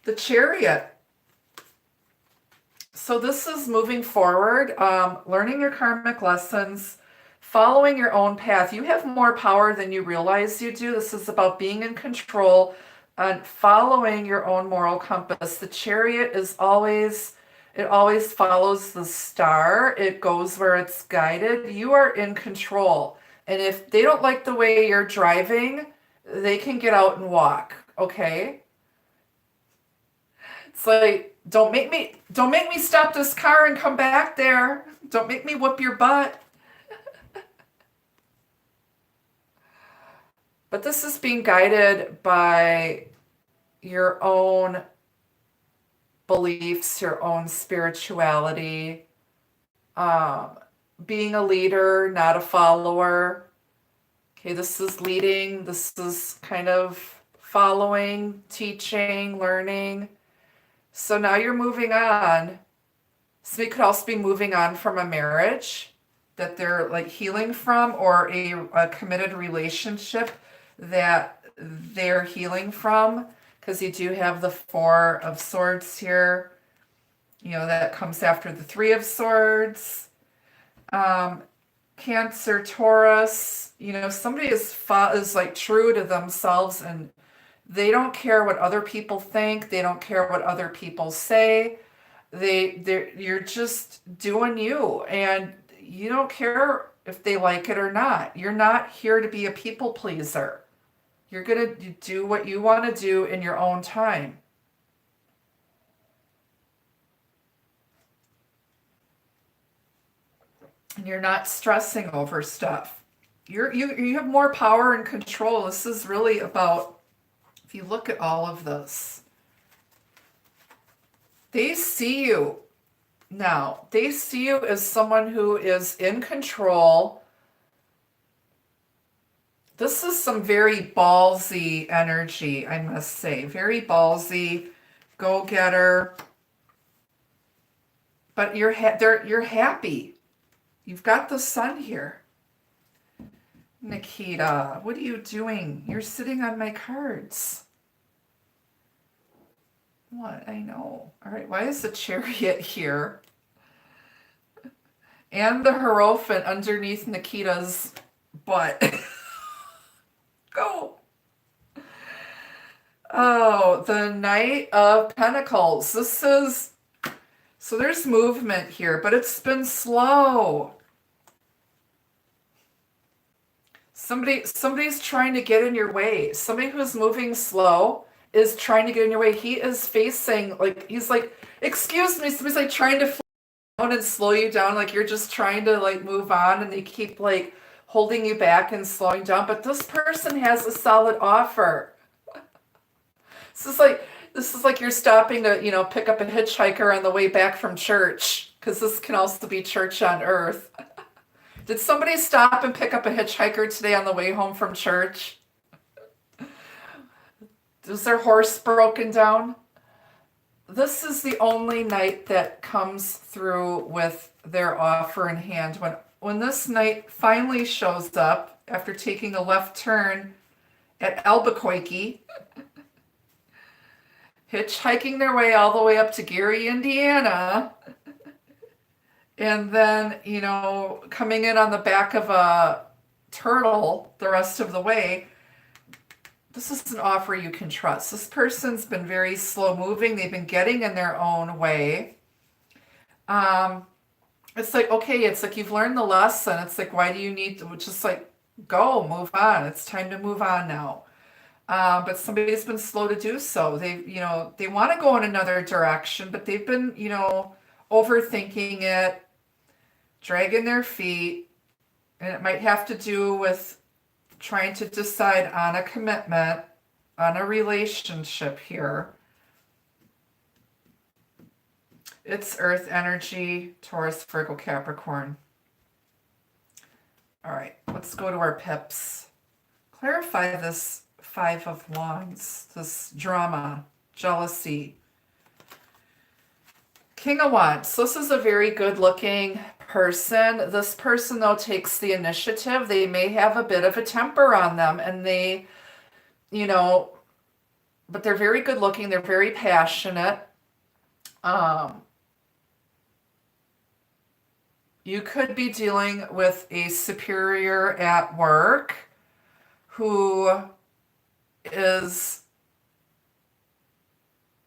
[SPEAKER 1] The Chariot. So this is moving forward, learning your karmic lessons, following your own path. You have more power than you realize you do. This is about being in control and following your own moral compass. The Chariot is always, it always follows the star. It goes where it's guided. You are in control. And if they don't like the way you're driving, they can get out and walk, okay? It's like, don't make me stop this car and come back there. Don't make me whoop your butt. But this is being guided by your own beliefs, your own spirituality, being a leader, not a follower. Okay, this is leading, this is kind of following, teaching, learning. So now you're moving on. Somebody could also be moving on from a marriage that they're like healing from, or a committed relationship that they're healing from, because you do have the Four of Swords here. You know, that comes after the Three of Swords. Cancer, Taurus, you know, somebody is like true to themselves, and they don't care what other people think. They don't care what other people say. You're just doing you, and you don't care if they like it or not. You're not here to be a people pleaser. You're going to do what you want to do in your own time. And you're not stressing over stuff. You have more power and control. This is really about, if you look at all of this, they see you now. They see you as someone who is in control. This is some very ballsy energy, I must say. Very ballsy, go-getter. But you're happy. You've got the sun here. Nikita, what are you doing? You're sitting on my cards. What? I know. All right, why is the Chariot here? And the Hierophant underneath Nikita's butt. Go. Oh, the Knight of Pentacles. So there's movement here, but it's been slow. Somebody's trying to get in your way. Somebody who's moving slow is trying to get in your way. He is facing, like, he's like, excuse me. Somebody's like trying to slow down and slow you down. Like you're just trying to like move on, and they keep like holding you back and slowing down. But this person has a solid offer. This is like you're stopping to, you know, pick up a hitchhiker on the way back from church, because this can also be church on earth. Did somebody stop and pick up a hitchhiker today on the way home from church? Was their horse broken down? This is the only knight that comes through with their offer in hand. When this knight finally shows up after taking a left turn at Albuquerque, hitchhiking their way all the way up to Gary, Indiana, and then, you know, coming in on the back of a turtle the rest of the way, this is an offer you can trust. This person's been very slow moving. They've been getting in their own way. It's like, okay, it's like you've learned the lesson. It's like, why do you need to just like go, move on? It's time to move on now. But somebody's been slow to do so. They want to go in another direction, but they've been, you know, overthinking it, dragging their feet, and it might have to do with trying to decide on a commitment, on a relationship here. It's Earth energy, Taurus, Virgo, Capricorn. All right, let's go to our pips. Clarify this Five of Wands, this drama, jealousy. King of Wands. So this is a very good looking person. This person, though, takes the initiative. They may have a bit of a temper on them, and they you know, but they're very good looking. They're very passionate. Um, you could be dealing with a superior at work who is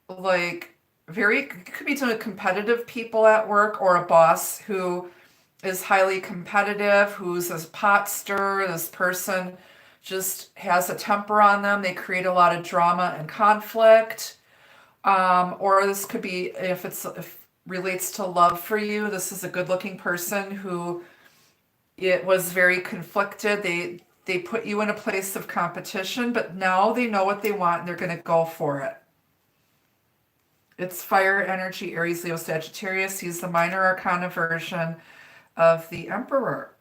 [SPEAKER 1] like very, could be dealing with competitive people at work, or a boss who is highly competitive, who's a pot stirrer. This person just has a temper on them. They create a lot of drama and conflict. Or this could be, if relates to love for you, this is a good looking person who it was very conflicted. They put you in a place of competition, but now they know what they want and they're going to go for it. It's fire energy, Aries, Leo, Sagittarius. He's the minor arcana version of the Emperor.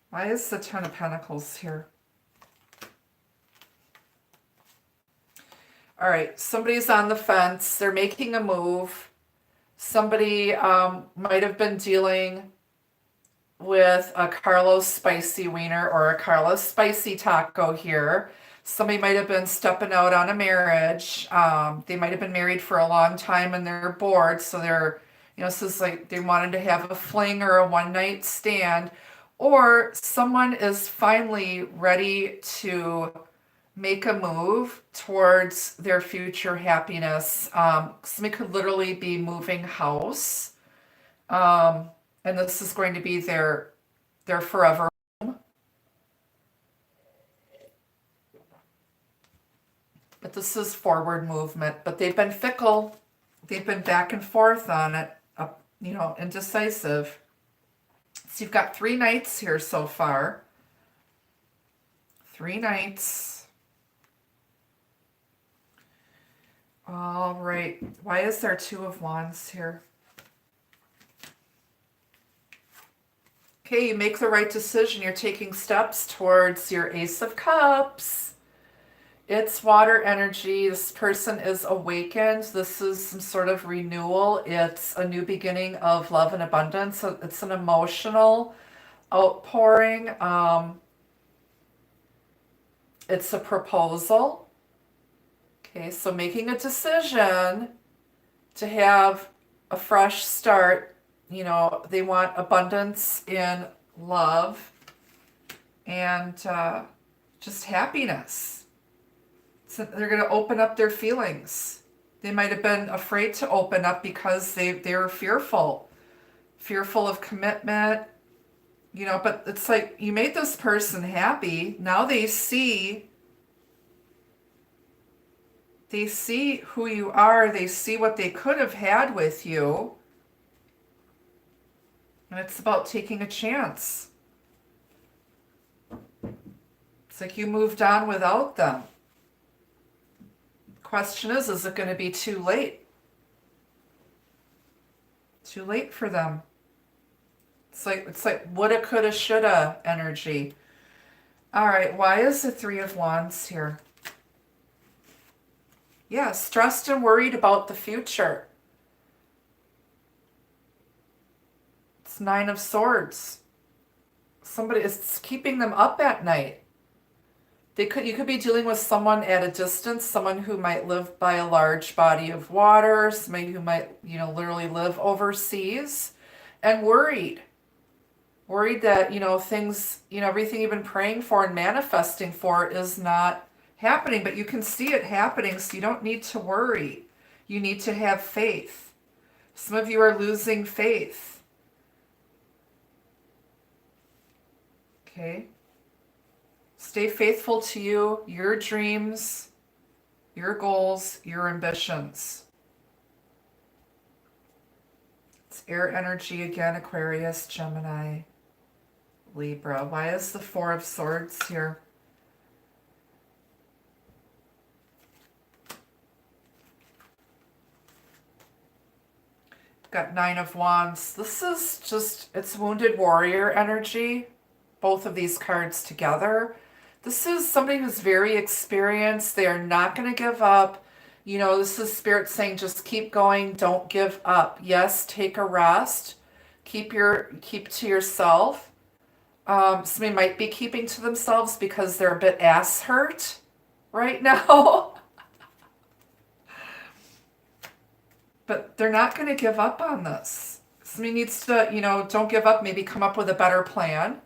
[SPEAKER 1] Why is the Ten of Pentacles here? All right, somebody's on the fence. They're making a move. Somebody might have been dealing with a Carlos spicy wiener or a Carlos spicy taco here. Somebody might have been stepping out on a marriage. They might have been married for a long time and they're bored. So they're, this is like they wanted to have a fling or a one night stand. Or someone is finally ready to make a move towards their future happiness. Somebody could literally be moving house. And this is going to be their forever home. But this is forward movement. But they've been fickle. They've been back and forth on it, indecisive. So you've got 3 nights here so far. 3 nights. All right. Why is there 2 of Wands here? Okay, you make the right decision. You're taking steps towards your Ace of Cups. It's water energy. This person is awakened. This is some sort of renewal. It's a new beginning of love and abundance. So it's an emotional outpouring. It's a proposal. Okay, so making a decision to have a fresh start. They want abundance in love and just happiness. So they're going to open up their feelings. They might have been afraid to open up because they were fearful of commitment, but it's like you made this person happy. Now they see who you are. They see what they could have had with you. And it's about taking a chance. It's like you moved on without them. Question is it going to be too late? Too late for them. It's like woulda, coulda, shoulda energy. All right, why is the 3 of Wands here? Yeah, stressed and worried about the future. It's 9 of Swords. Somebody is keeping them up at night. You could be dealing with someone at a distance, someone who might live by a large body of water, somebody who might, literally live overseas, and worried that, things, everything you've been praying for and manifesting for is not happening, but you can see it happening, so you don't need to worry. You need to have faith. Some of you are losing faith. Okay. Stay faithful to you, your dreams, your goals, your ambitions. It's air energy again, Aquarius, Gemini, Libra. Why is the 4 of Swords here? Got 9 of Wands. This is just, it's wounded warrior energy. Both of these cards together. This is somebody who's very experienced. They are not going to give up. This is Spirit saying just keep going. Don't give up. Yes, take a rest. Keep to yourself. Somebody might be keeping to themselves because they're a bit ass hurt right now. But they're not going to give up on this. Somebody needs to, don't give up, maybe come up with a better plan.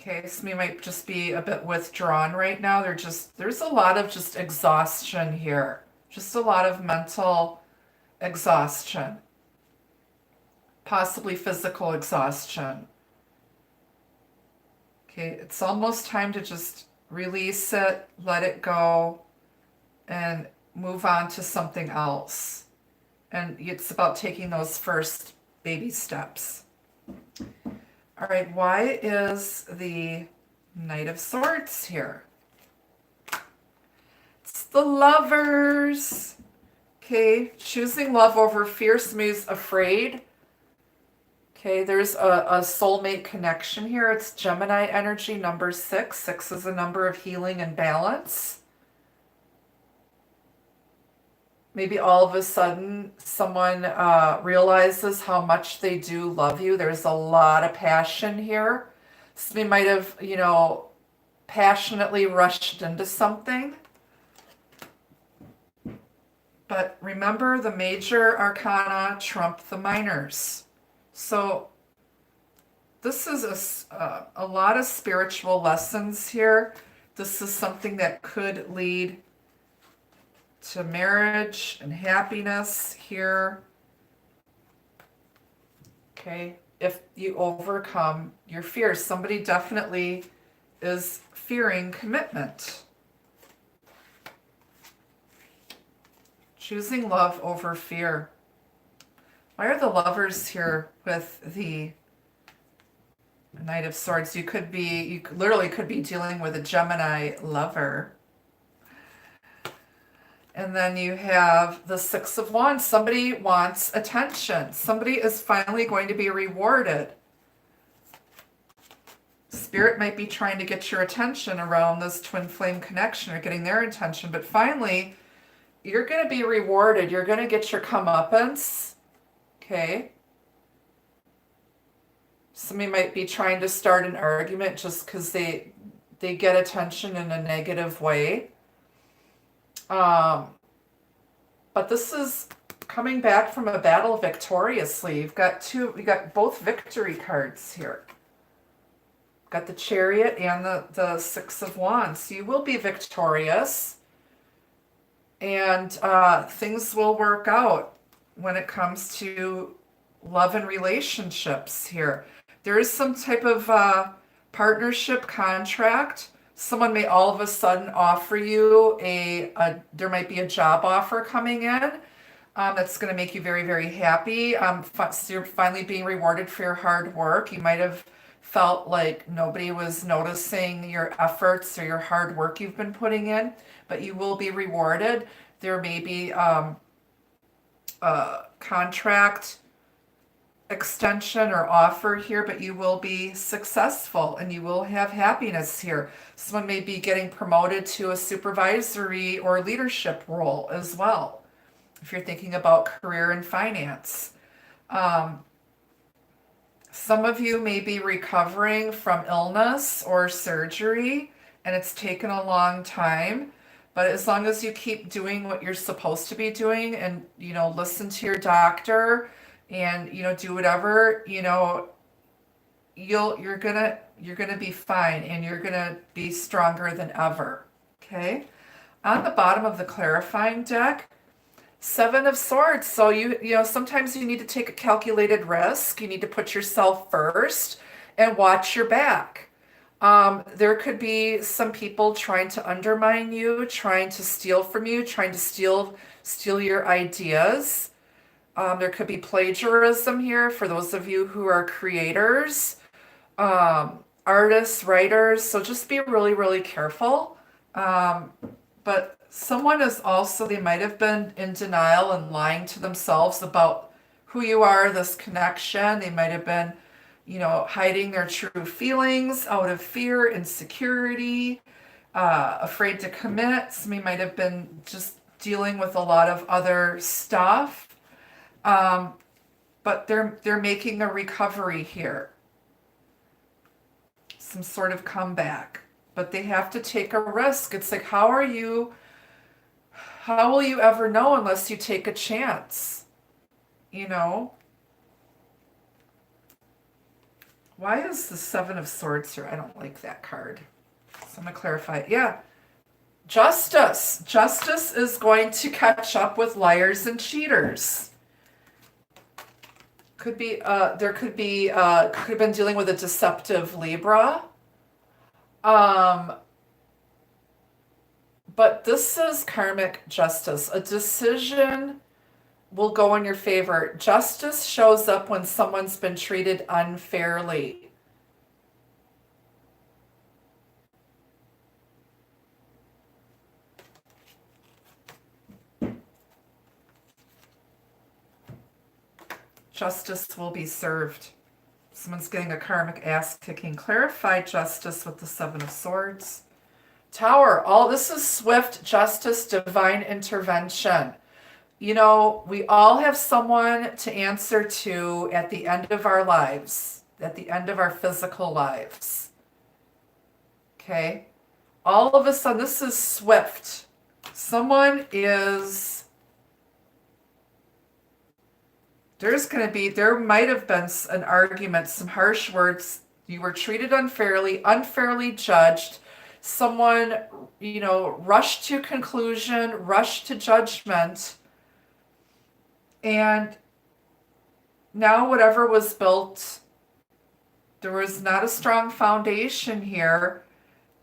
[SPEAKER 1] Okay, somebody might just be a bit withdrawn right now. There's a lot of just exhaustion here. Just a lot of mental exhaustion, possibly physical exhaustion. Okay, it's almost time to just release it, let it go, and move on to something else. And it's about taking those first baby steps. All right, why is the Knight of Swords here? It's the Lovers. Okay, choosing love over fear. Somebody's afraid. Okay, there's a soulmate connection here. It's Gemini energy, number 6. 6 is a number of healing and balance. Maybe all of a sudden someone realizes how much they do love you. There's a lot of passion here. Somebody might have, passionately rushed into something. But remember, the major arcana trump the minors. So this is a lot of spiritual lessons here. This is something that could lead to marriage and happiness here. Okay, if you overcome your fears. Somebody definitely is fearing commitment. Choosing love over fear. Why are the Lovers here with the Knight of Swords? You literally could be dealing with a Gemini lover. And then you have the Six of Wands. Somebody wants attention. Somebody is finally going to be rewarded. Spirit might be trying to get your attention around this twin flame connection or getting their attention, but finally, you're going to be rewarded. You're going to get your comeuppance. Okay. Somebody might be trying to start an argument just because they get attention in a negative way. But this is coming back from a battle victoriously. We got both victory cards here. Got the Chariot and the Six of Wands. So you will be victorious. And things will work out when it comes to love and relationships here. There is some type of partnership contract. Someone may all of a sudden offer you there might be a job offer coming in that's going to make you very, very happy. So you're finally being rewarded for your hard work. You might have felt like nobody was noticing your efforts or your hard work you've been putting in, but you will be rewarded. There may be a contract extension or offer here, but you will be successful and you will have happiness here. Someone may be getting promoted to a supervisory or leadership role as well, if you're thinking about career and finance. Some of you may be recovering from illness or surgery, and it's taken a long time. But as long as you keep doing what you're supposed to be doing and, listen to your doctor and, do whatever, you're gonna be fine and you're gonna be stronger than ever. Okay. On the bottom of the clarifying deck, Seven of Swords. So sometimes you need to take a calculated risk. You need to put yourself first and watch your back. There could be some people trying to undermine you, trying to steal from you, trying to steal your ideas. There could be plagiarism here for those of you who are creators, artists, writers. So just be really, really careful. But someone is also, they might have been in denial and lying to themselves about who you are, this connection. They might have been hiding their true feelings out of fear, insecurity, afraid to commit. Somebody might have been just dealing with a lot of other stuff. but they're making a recovery here. Some sort of comeback. But they have to take a risk. It's like, how will you ever know unless you take a chance? You know? Why is the Seven of Swords here? I don't like that card. So I'm going to clarify it. Yeah. Justice. Justice is going to catch up with liars and cheaters. Could be, could have been dealing with a deceptive Libra. But this is karmic justice. A decision will go in your favor. Justice shows up when someone's been treated unfairly. Justice will be served. Someone's getting a karmic ass kicking. Clarify justice with the Seven of Swords. Tower. All this is swift justice, divine intervention. You know, we all have someone to answer to at the end of our lives, at the end of our physical lives. Okay? All of a sudden, this is swift. Someone is... there might have been an argument, some harsh words. You were treated unfairly, unfairly judged. Someone, you know, rushed to conclusion, rushed to judgment. And now whatever was built, there was not a strong foundation here.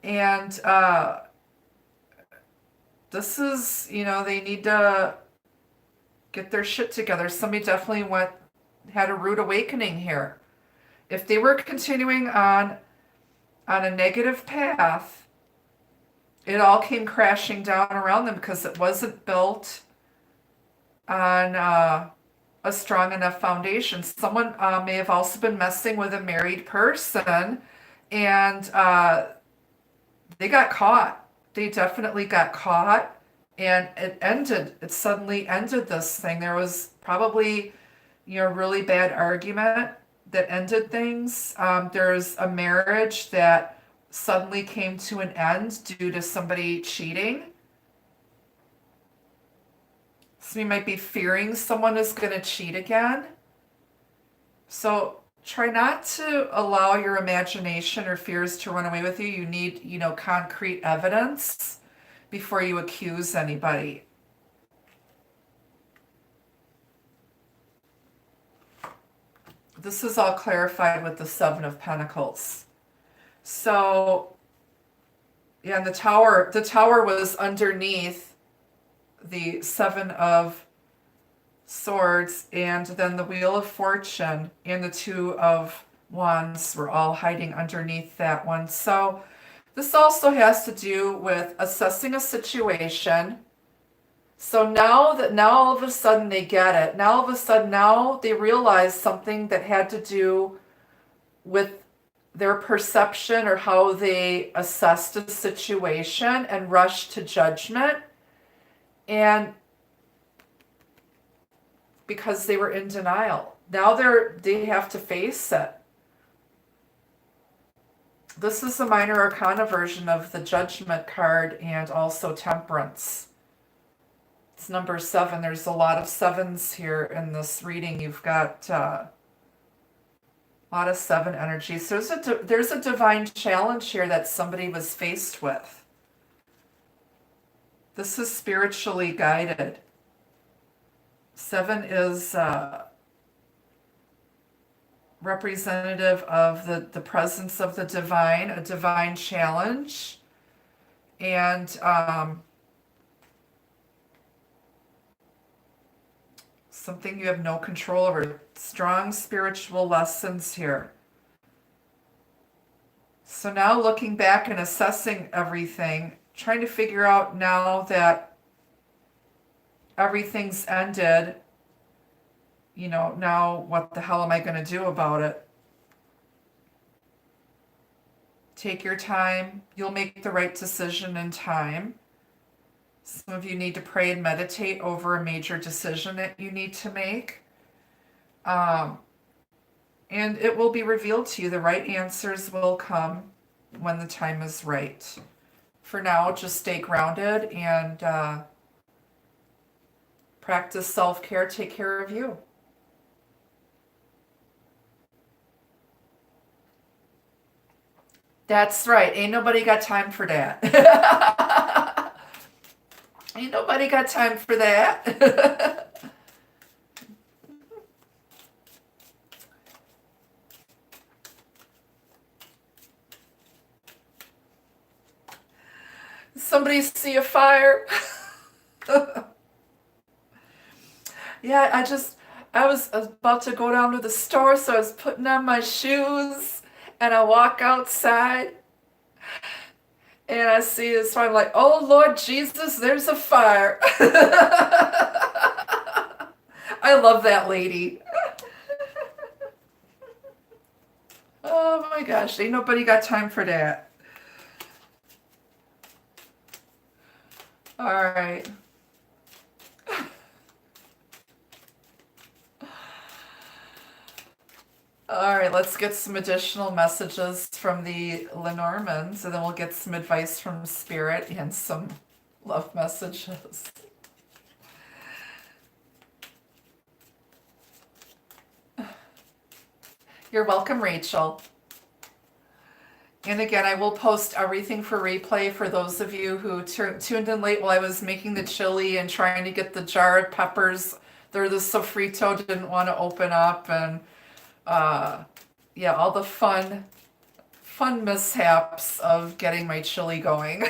[SPEAKER 1] And this is, you know, they need to get their shit together. Somebody definitely had a rude awakening here. If they were continuing on a negative path, it all came crashing down around them because it wasn't built on a strong enough foundation. Someone may have also been messing with a married person, and they got caught. They definitely got caught. And it suddenly ended this thing. There was probably, you know, really bad argument that ended things. There's a marriage that suddenly came to an end due to somebody cheating. Somebody might be fearing someone is going to cheat again. So try not to allow your imagination or fears to run away with you. You need, you know, concrete evidence before you accuse anybody. This is all clarified with the Seven of Pentacles. So, yeah, and the tower was underneath the Seven of Swords, and then the Wheel of Fortune and the Two of Wands were all hiding underneath that one. So this also has to do with assessing a situation. So now all of a sudden they get it. Now all of a sudden now they realize something that had to do with their perception or how they assessed a situation and rushed to judgment. And because they were in denial. Now they have to face it. This is the minor arcana version of the Judgment card and also Temperance. It's number 7. There's a lot of 7s here in this reading. You've got a lot of 7 energy. So there's a divine challenge here that somebody was faced with. This is spiritually guided. 7 is representative of the presence of the divine, a divine challenge, and something you have no control over. Strong spiritual lessons here. So now looking back and assessing everything, trying to figure out now that everything's ended, you know, now what the hell am I going to do about it? Take your time. You'll make the right decision in time. Some of you need to pray and meditate over a major decision that you need to make. Um, and it will be revealed to you. The right answers will come when the time is right. For now, just stay grounded and practice self-care. Take care of you. That's right. Ain't nobody got time for that. Ain't nobody got time for that. Somebody see a fire? Yeah, I was about to go down to the store, so I was putting on my shoes and I walk outside and I see this fire. I'm like, oh Lord Jesus, there's a fire. I love that lady. Oh my gosh, ain't nobody got time for that. All right. All right, let's get some additional messages from the Lenormands, and then we'll get some advice from Spirit and some love messages. You're welcome, Rachel. And again, I will post everything for replay for those of you who tuned in late while I was making the chili and trying to get the jar of peppers. They're the sofrito didn't want to open up, and yeah, all the fun mishaps of getting my chili going.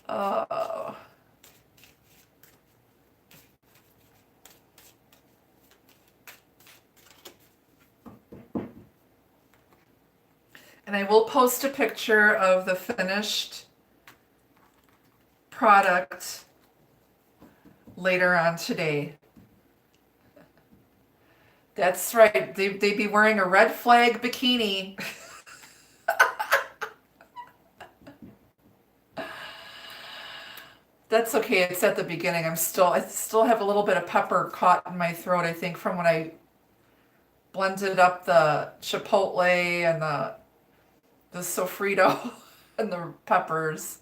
[SPEAKER 1] uh, and I will post a picture of the finished product later on today. That's right. They'd be wearing a red flag bikini. That's okay. It's at the beginning. I still have a little bit of pepper caught in my throat, I think, from when I blended up the chipotle and the sofrito and the peppers.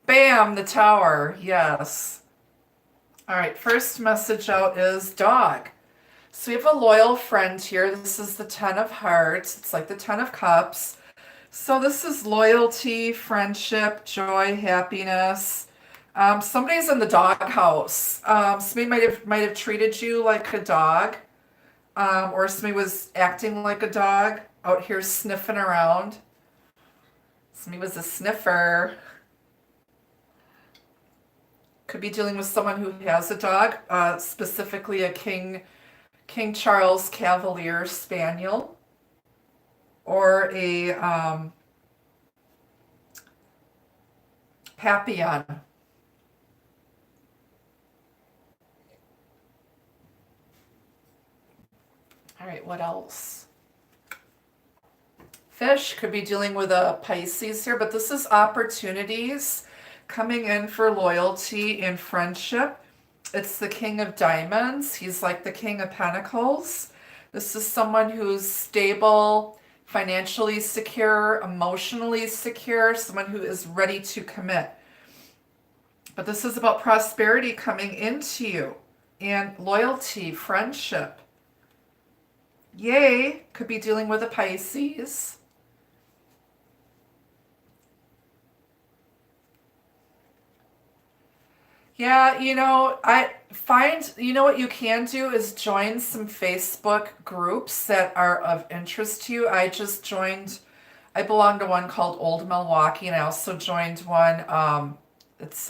[SPEAKER 1] Bam, the tower. Yes. All right, first message out is dog. So we have a loyal friend here. This is the Ten of Hearts. It's like the Ten of Cups. So this is loyalty, friendship, joy, happiness. Somebody's in the doghouse. Somebody might have treated you like a dog, or somebody was acting like a dog out here sniffing around. Somebody was a sniffer. Could be dealing with someone who has a dog, specifically a King Charles Cavalier Spaniel, or a Papillon. All right, what else? Fish could be dealing with a Pisces here, but this is opportunities coming in for loyalty and friendship. It's the King of Diamonds. He's like the King of Pentacles. This is someone who's stable, financially secure, emotionally secure, someone who is ready to commit. But this is about prosperity coming into you and loyalty, friendship. Yay, could be dealing with a Pisces. Yeah, I find, what you can do is join some Facebook groups that are of interest to you. I belong to one called Old Milwaukee, and I also joined one, it's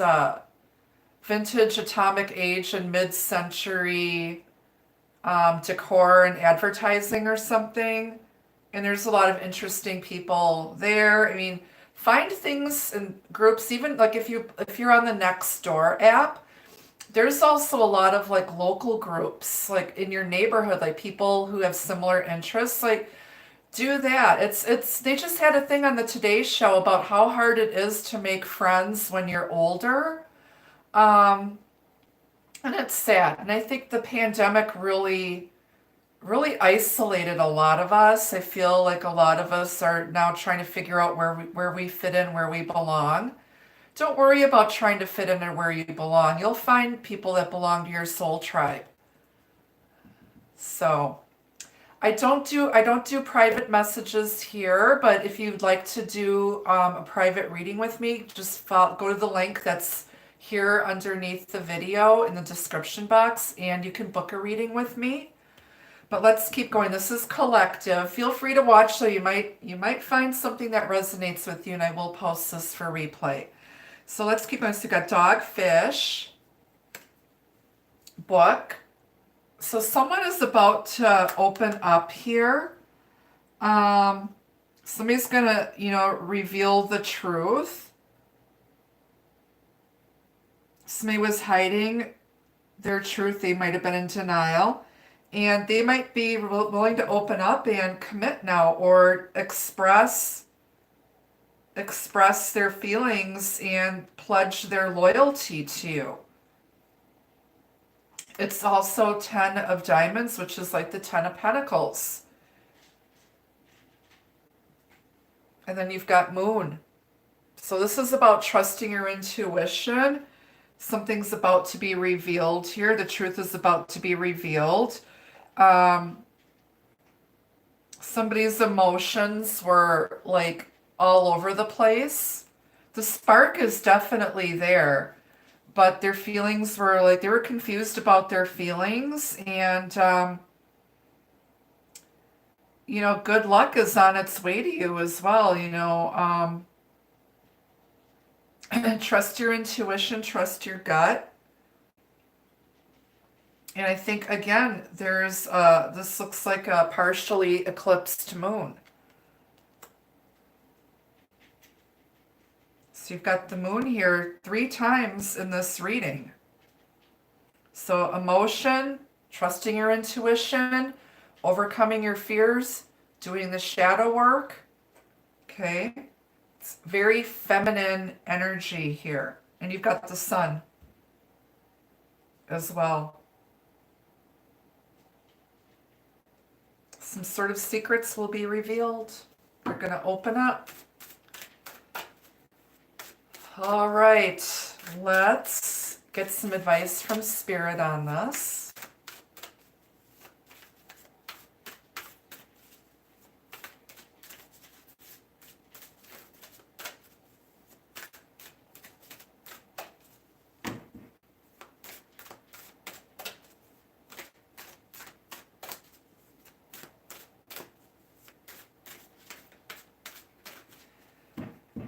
[SPEAKER 1] vintage atomic age and mid-century decor and advertising or something. And there's a lot of interesting people there. I mean, find things in groups, even like if you're on the Nextdoor app, there's also a lot of like local groups like in your neighborhood, like people who have similar interests. Like do that. It's they just had a thing on the Today Show about how hard it is to make friends when you're older. Um And it's sad. And I think the pandemic really isolated a lot of us. I feel like a lot of us are now trying to figure out where we fit in, where we belong. Don't worry about trying to fit in and where you belong. You'll find people that belong to your soul tribe. So I don't do private messages here, but if you'd like to do a private reading with me, just go to the link that's here underneath the video in the description box, and you can book a reading with me. But let's keep going. This is collective. Feel free to watch, so you might find something that resonates with you, and I will post this for replay. So let's keep going. So we've got dogfish, book. So someone is about to open up here. Somebody's gonna, reveal the truth. Somebody was hiding their truth. They might have been in denial. And they might be willing to open up and commit now, or express their feelings and pledge their loyalty to you. It's also 10 of diamonds, which is like the 10 of pentacles. And then you've got moon. So this is about trusting your intuition. Something's about to be revealed here. The truth is about to be revealed. Somebody's emotions were like all over the place. The spark is definitely there, but their feelings were like, they were confused about their feelings, and good luck is on its way to you as well. Trust your intuition, trust your gut. And I think, again, this looks like a partially eclipsed moon. So you've got the moon here 3 times in this reading. So emotion, trusting your intuition, overcoming your fears, doing the shadow work. Okay. It's very feminine energy here. And you've got the sun as well. Some sort of secrets will be revealed. They're going to open up. All right, let's get some advice from Spirit on this.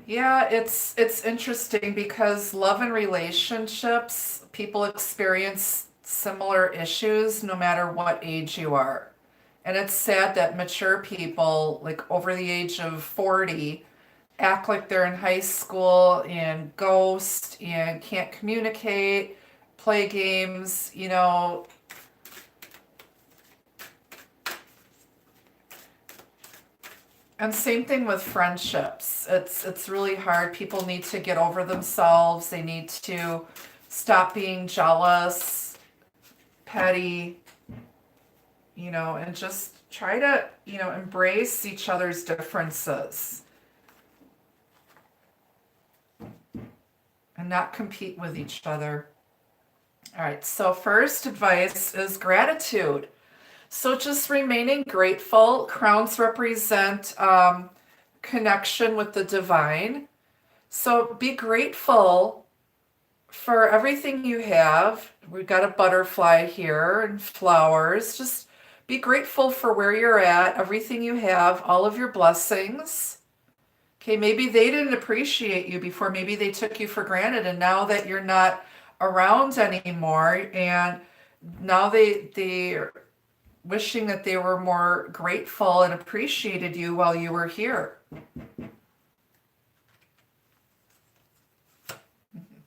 [SPEAKER 1] Yeah, it's interesting because love and relationships, people experience similar issues no matter what age you are. And it's sad that mature people, like over the age of 40, act like they're in high school and ghost and can't communicate, play games, And same thing with friendships. It's really hard. People need to get over themselves. They need to stop being jealous, petty, and just try to, embrace each other's differences and not compete with each other. All right, so first advice is gratitude. So just remaining grateful. Crowns represent connection with the divine. So be grateful for everything you have. We've got a butterfly here and flowers. Just be grateful for where you're at, everything you have, all of your blessings. Okay, maybe they didn't appreciate you before. Maybe they took you for granted, and now that you're not around anymore, and now they're wishing that they were more grateful and appreciated you while you were here.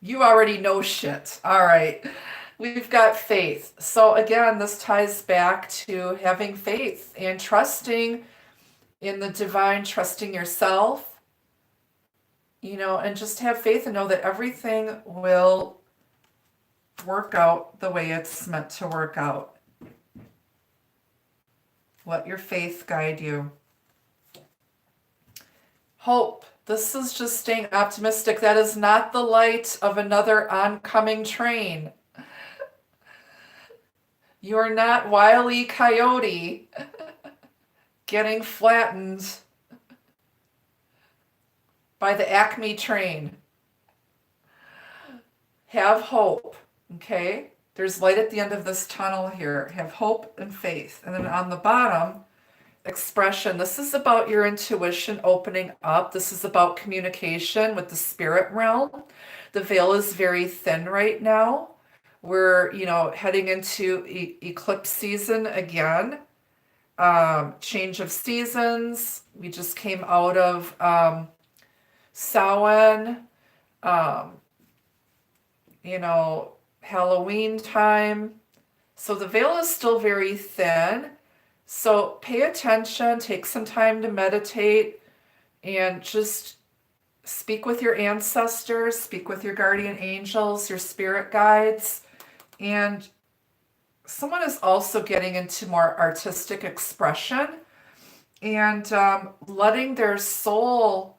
[SPEAKER 1] You already know shit. All right. We've got faith. So again, this ties back to having faith and trusting in the divine, trusting yourself, and just have faith and know that everything will work out the way it's meant to work out. Let your faith guide you. Hope. This is just staying optimistic. That is not the light of another oncoming train. You are not Wile E. Coyote getting flattened by the Acme train. Have hope, okay? There's light at the end of this tunnel here. Have hope and faith. And then on the bottom, expression. This is about your intuition opening up. This is about communication with the spirit realm. The veil is very thin right now. We're, heading into eclipse season again. Change of seasons. We just came out of Samhain. Halloween time. So the veil is still very thin. So pay attention, take some time to meditate, and just speak with your ancestors, speak with your guardian angels, your spirit guides. And someone is also getting into more artistic expression and letting their soul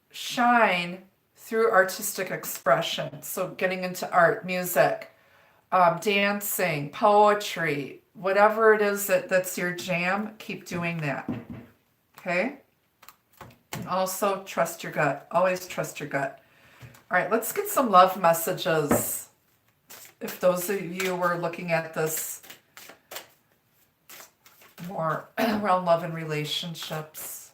[SPEAKER 1] shine through artistic expression. So getting into art, music, dancing, poetry, whatever it is that's your jam, keep doing that. Okay? And also trust your gut. Always trust your gut. All right, let's get some love messages. If those of you were looking at this more around love and relationships.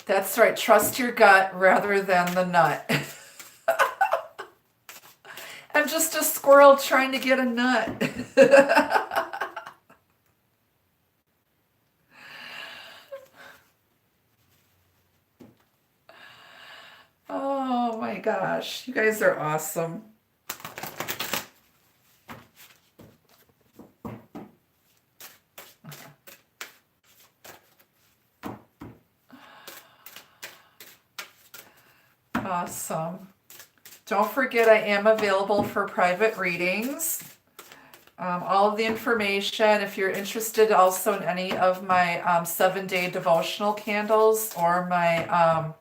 [SPEAKER 1] That's right. Trust your gut rather than the nut. I'm just a squirrel trying to get a nut. Oh my gosh. You guys are awesome. Awesome. Don't forget, I am available for private readings. All of the information, if you're interested also in any of my 7-day devotional candles or my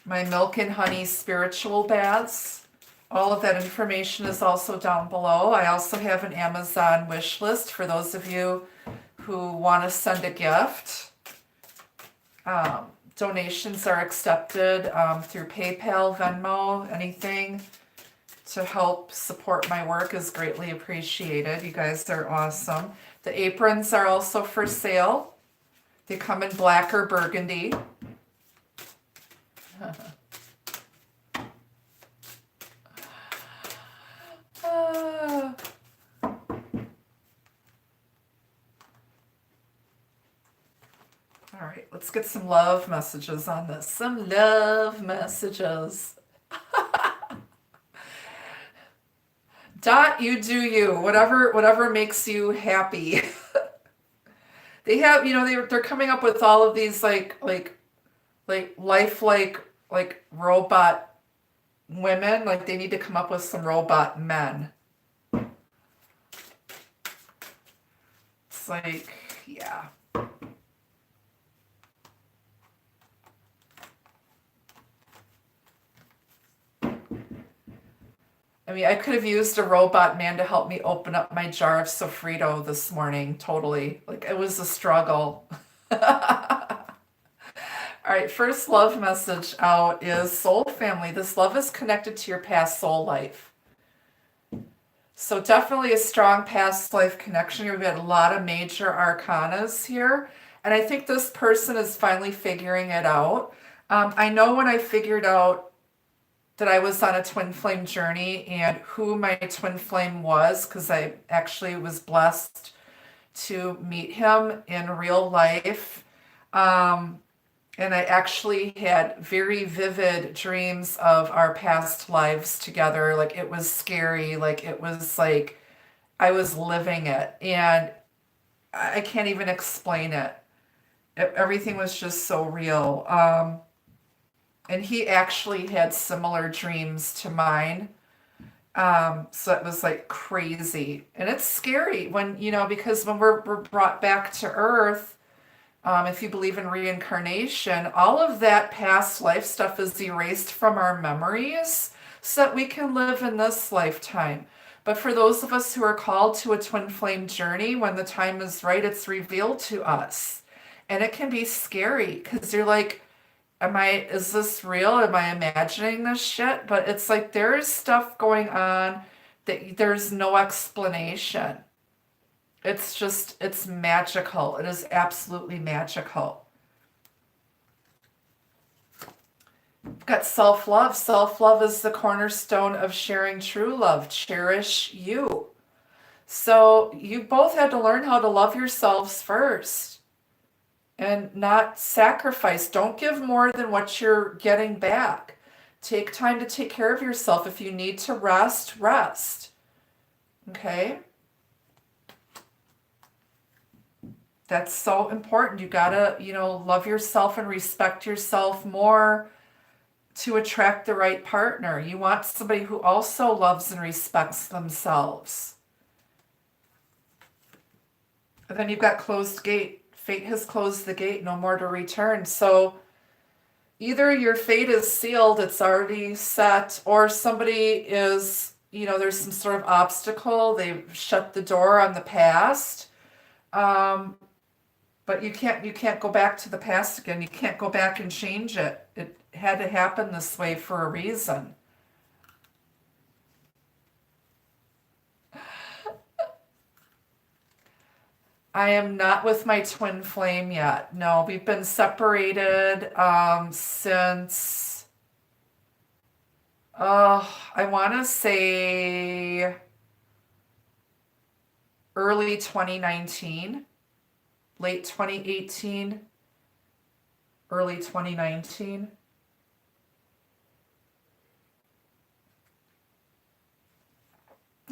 [SPEAKER 1] my milk and honey spiritual baths, all of that information is also down below. I also have an Amazon wish list for those of you who want to send a gift. Donations are accepted through PayPal, Venmo, anything to help support my work is greatly appreciated. You guys are awesome. The aprons are also for sale. They come in black or burgundy. All right, let's get some love messages on this. Some love messages. Dot, you do you. Whatever makes you happy. They have, they're coming up with all of these like lifelike robot women. Like they need to come up with some robot men. It's like, yeah. I mean, I could have used a robot man to help me open up my jar of sofrito this morning. Totally. Like, it was a struggle. All right, first love message out is soul family. This love is connected to your past soul life. So definitely a strong past life connection. We've got a lot of major arcanas here. And I think this person is finally figuring it out. I know when I figured out that I was on a twin flame journey and who my twin flame was, because I actually was blessed to meet him in real life. And I actually had very vivid dreams of our past lives together. Like it was scary. Like it was like I was living it, and I can't even explain it. Everything was just so real. And he actually had similar dreams to mine. So it was like crazy. And it's scary when, because when we're brought back to Earth, if you believe in reincarnation, all of that past life stuff is erased from our memories so that we can live in this lifetime. But for those of us who are called to a twin flame journey, when the time is right, it's revealed to us. And it can be scary because you're like, is this real? Am I imagining this shit? But it's like there is stuff going on that there's no explanation. It's magical. It is absolutely magical. We've got self-love. Self-love is the cornerstone of sharing true love. Cherish you. So you both had to learn how to love yourselves first and not sacrifice. Don't give more than what you're getting back. Take time to take care of yourself. If you need to rest, rest. Okay? That's so important. You gotta, love yourself and respect yourself more to attract the right partner. You want somebody who also loves and respects themselves. And then you've got closed gate. Fate has closed the gate, no more to return. So either your fate is sealed, it's already set, or somebody is, there's some sort of obstacle. They've shut the door on the past. But you can't go back to the past again. You can't go back and change it. It had to happen this way for a reason. I am not with my twin flame yet. No, we've been separated since, I want to say early 2019, late 2018, early 2019.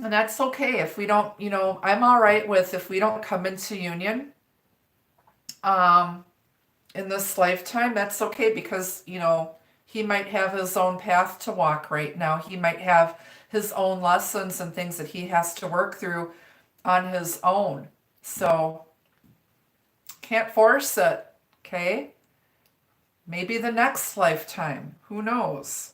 [SPEAKER 1] And that's okay if we don't, I'm all right with if we don't come into union um, in this lifetime. That's okay because, he might have his own path to walk right now. He might have his own lessons and things that he has to work through on his own. So can't force it, okay? Maybe the next lifetime. Who knows?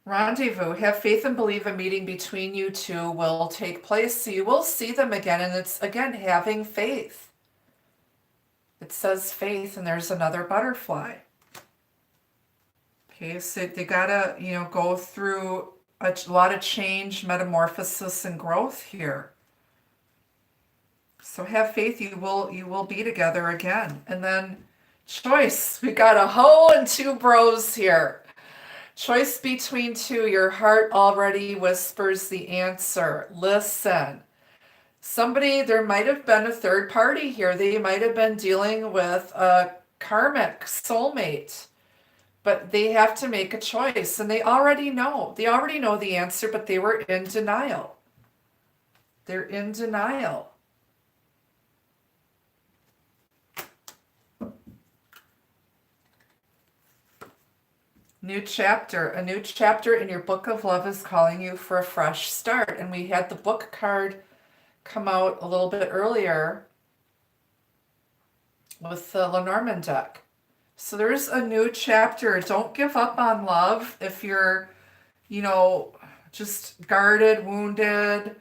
[SPEAKER 1] Rendezvous. Have faith and believe a meeting between you two will take place. So you will see them again. And it's, again, having faith. It says faith, and there's another butterfly. Okay, so they gotta, go through a lot of change, metamorphosis, and growth here. So have faith, you will be together again. And then choice. We got a hoe and two bros here. Choice between two. Your heart already whispers the answer. Listen. There might have been a third party here. They might have been dealing with a karmic soulmate. But they have to make a choice. And they already know. They already know the answer, but they were in denial. They're in denial. New chapter. A new chapter in your book of love is calling you for a fresh start. And we had the book card come out a little bit earlier with the Lenormand deck. So there's a new chapter. Don't give up on love if you're, just guarded, wounded.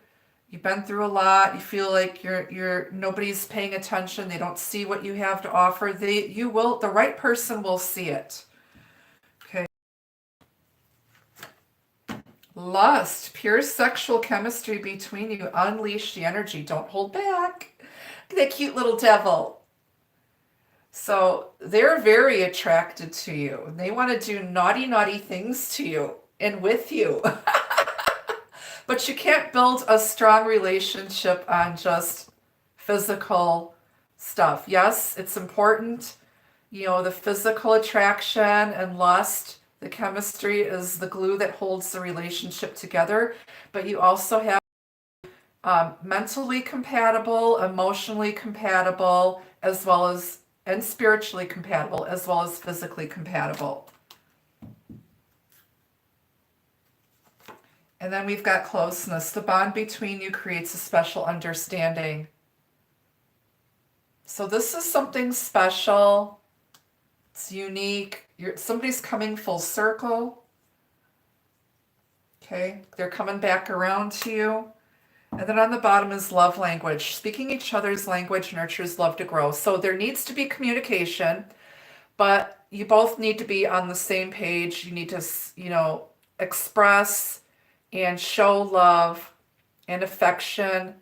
[SPEAKER 1] You've been through a lot. You feel like you're nobody's paying attention. They don't see what you have to offer. The right person will see it. Lust, pure sexual chemistry between you. Unleash the energy. Don't hold back. That cute little devil. So they're very attracted to you. They want to do naughty, naughty things to you and with you. But you can't build a strong relationship on just physical stuff. Yes, it's important, the physical attraction and lust The chemistry is the glue that holds the relationship together, but you also have mentally compatible, emotionally compatible, as well as, and spiritually compatible, as well as physically compatible. And then we've got closeness. The bond between you creates a special understanding. So this is something special. It's unique. Somebody's coming full circle. Okay, they're coming back around to you. And then on the bottom is love language. Speaking each other's language nurtures love to grow. So there needs to be communication, but you both need to be on the same page. You need to, express and show love and affection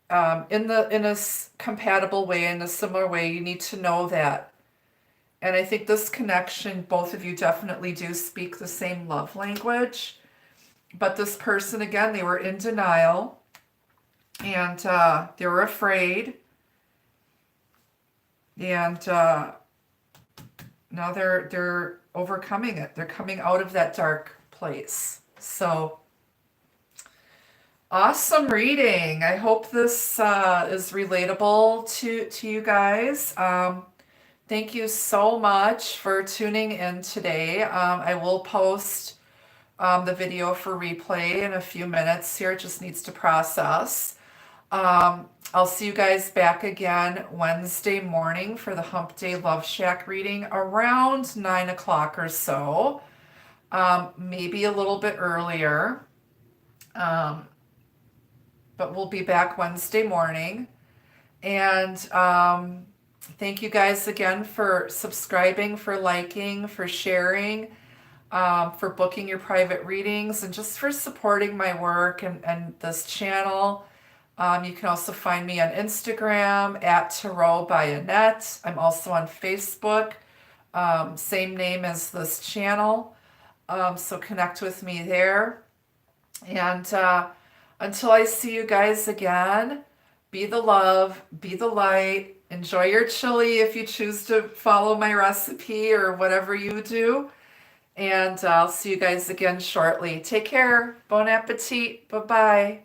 [SPEAKER 1] in a compatible way, in a similar way. You need to know that. And I think this connection, both of you definitely do speak the same love language. But this person, again, they were in denial, and they were afraid. And now they're overcoming it. They're coming out of that dark place. So awesome reading. I hope this is relatable to you guys. Thank you so much for tuning in today. I will post the video for replay in a few minutes here. It just needs to process. I'll see you guys back again Wednesday morning for the Hump Day Love Shack reading around 9 o'clock or so. Maybe a little bit earlier. But we'll be back Wednesday morning. And thank you guys again for subscribing, for liking, for sharing, for booking your private readings, and just for supporting my work and this channel. You can also find me on Instagram at Tarot by Annette. I'm also on Facebook, same name as this channel. So connect with me there. And until I see you guys again, be the love, be the light. Enjoy your chili if you choose to follow my recipe or whatever you do. And I'll see you guys again shortly. Take care. Bon appetit. Bye-bye.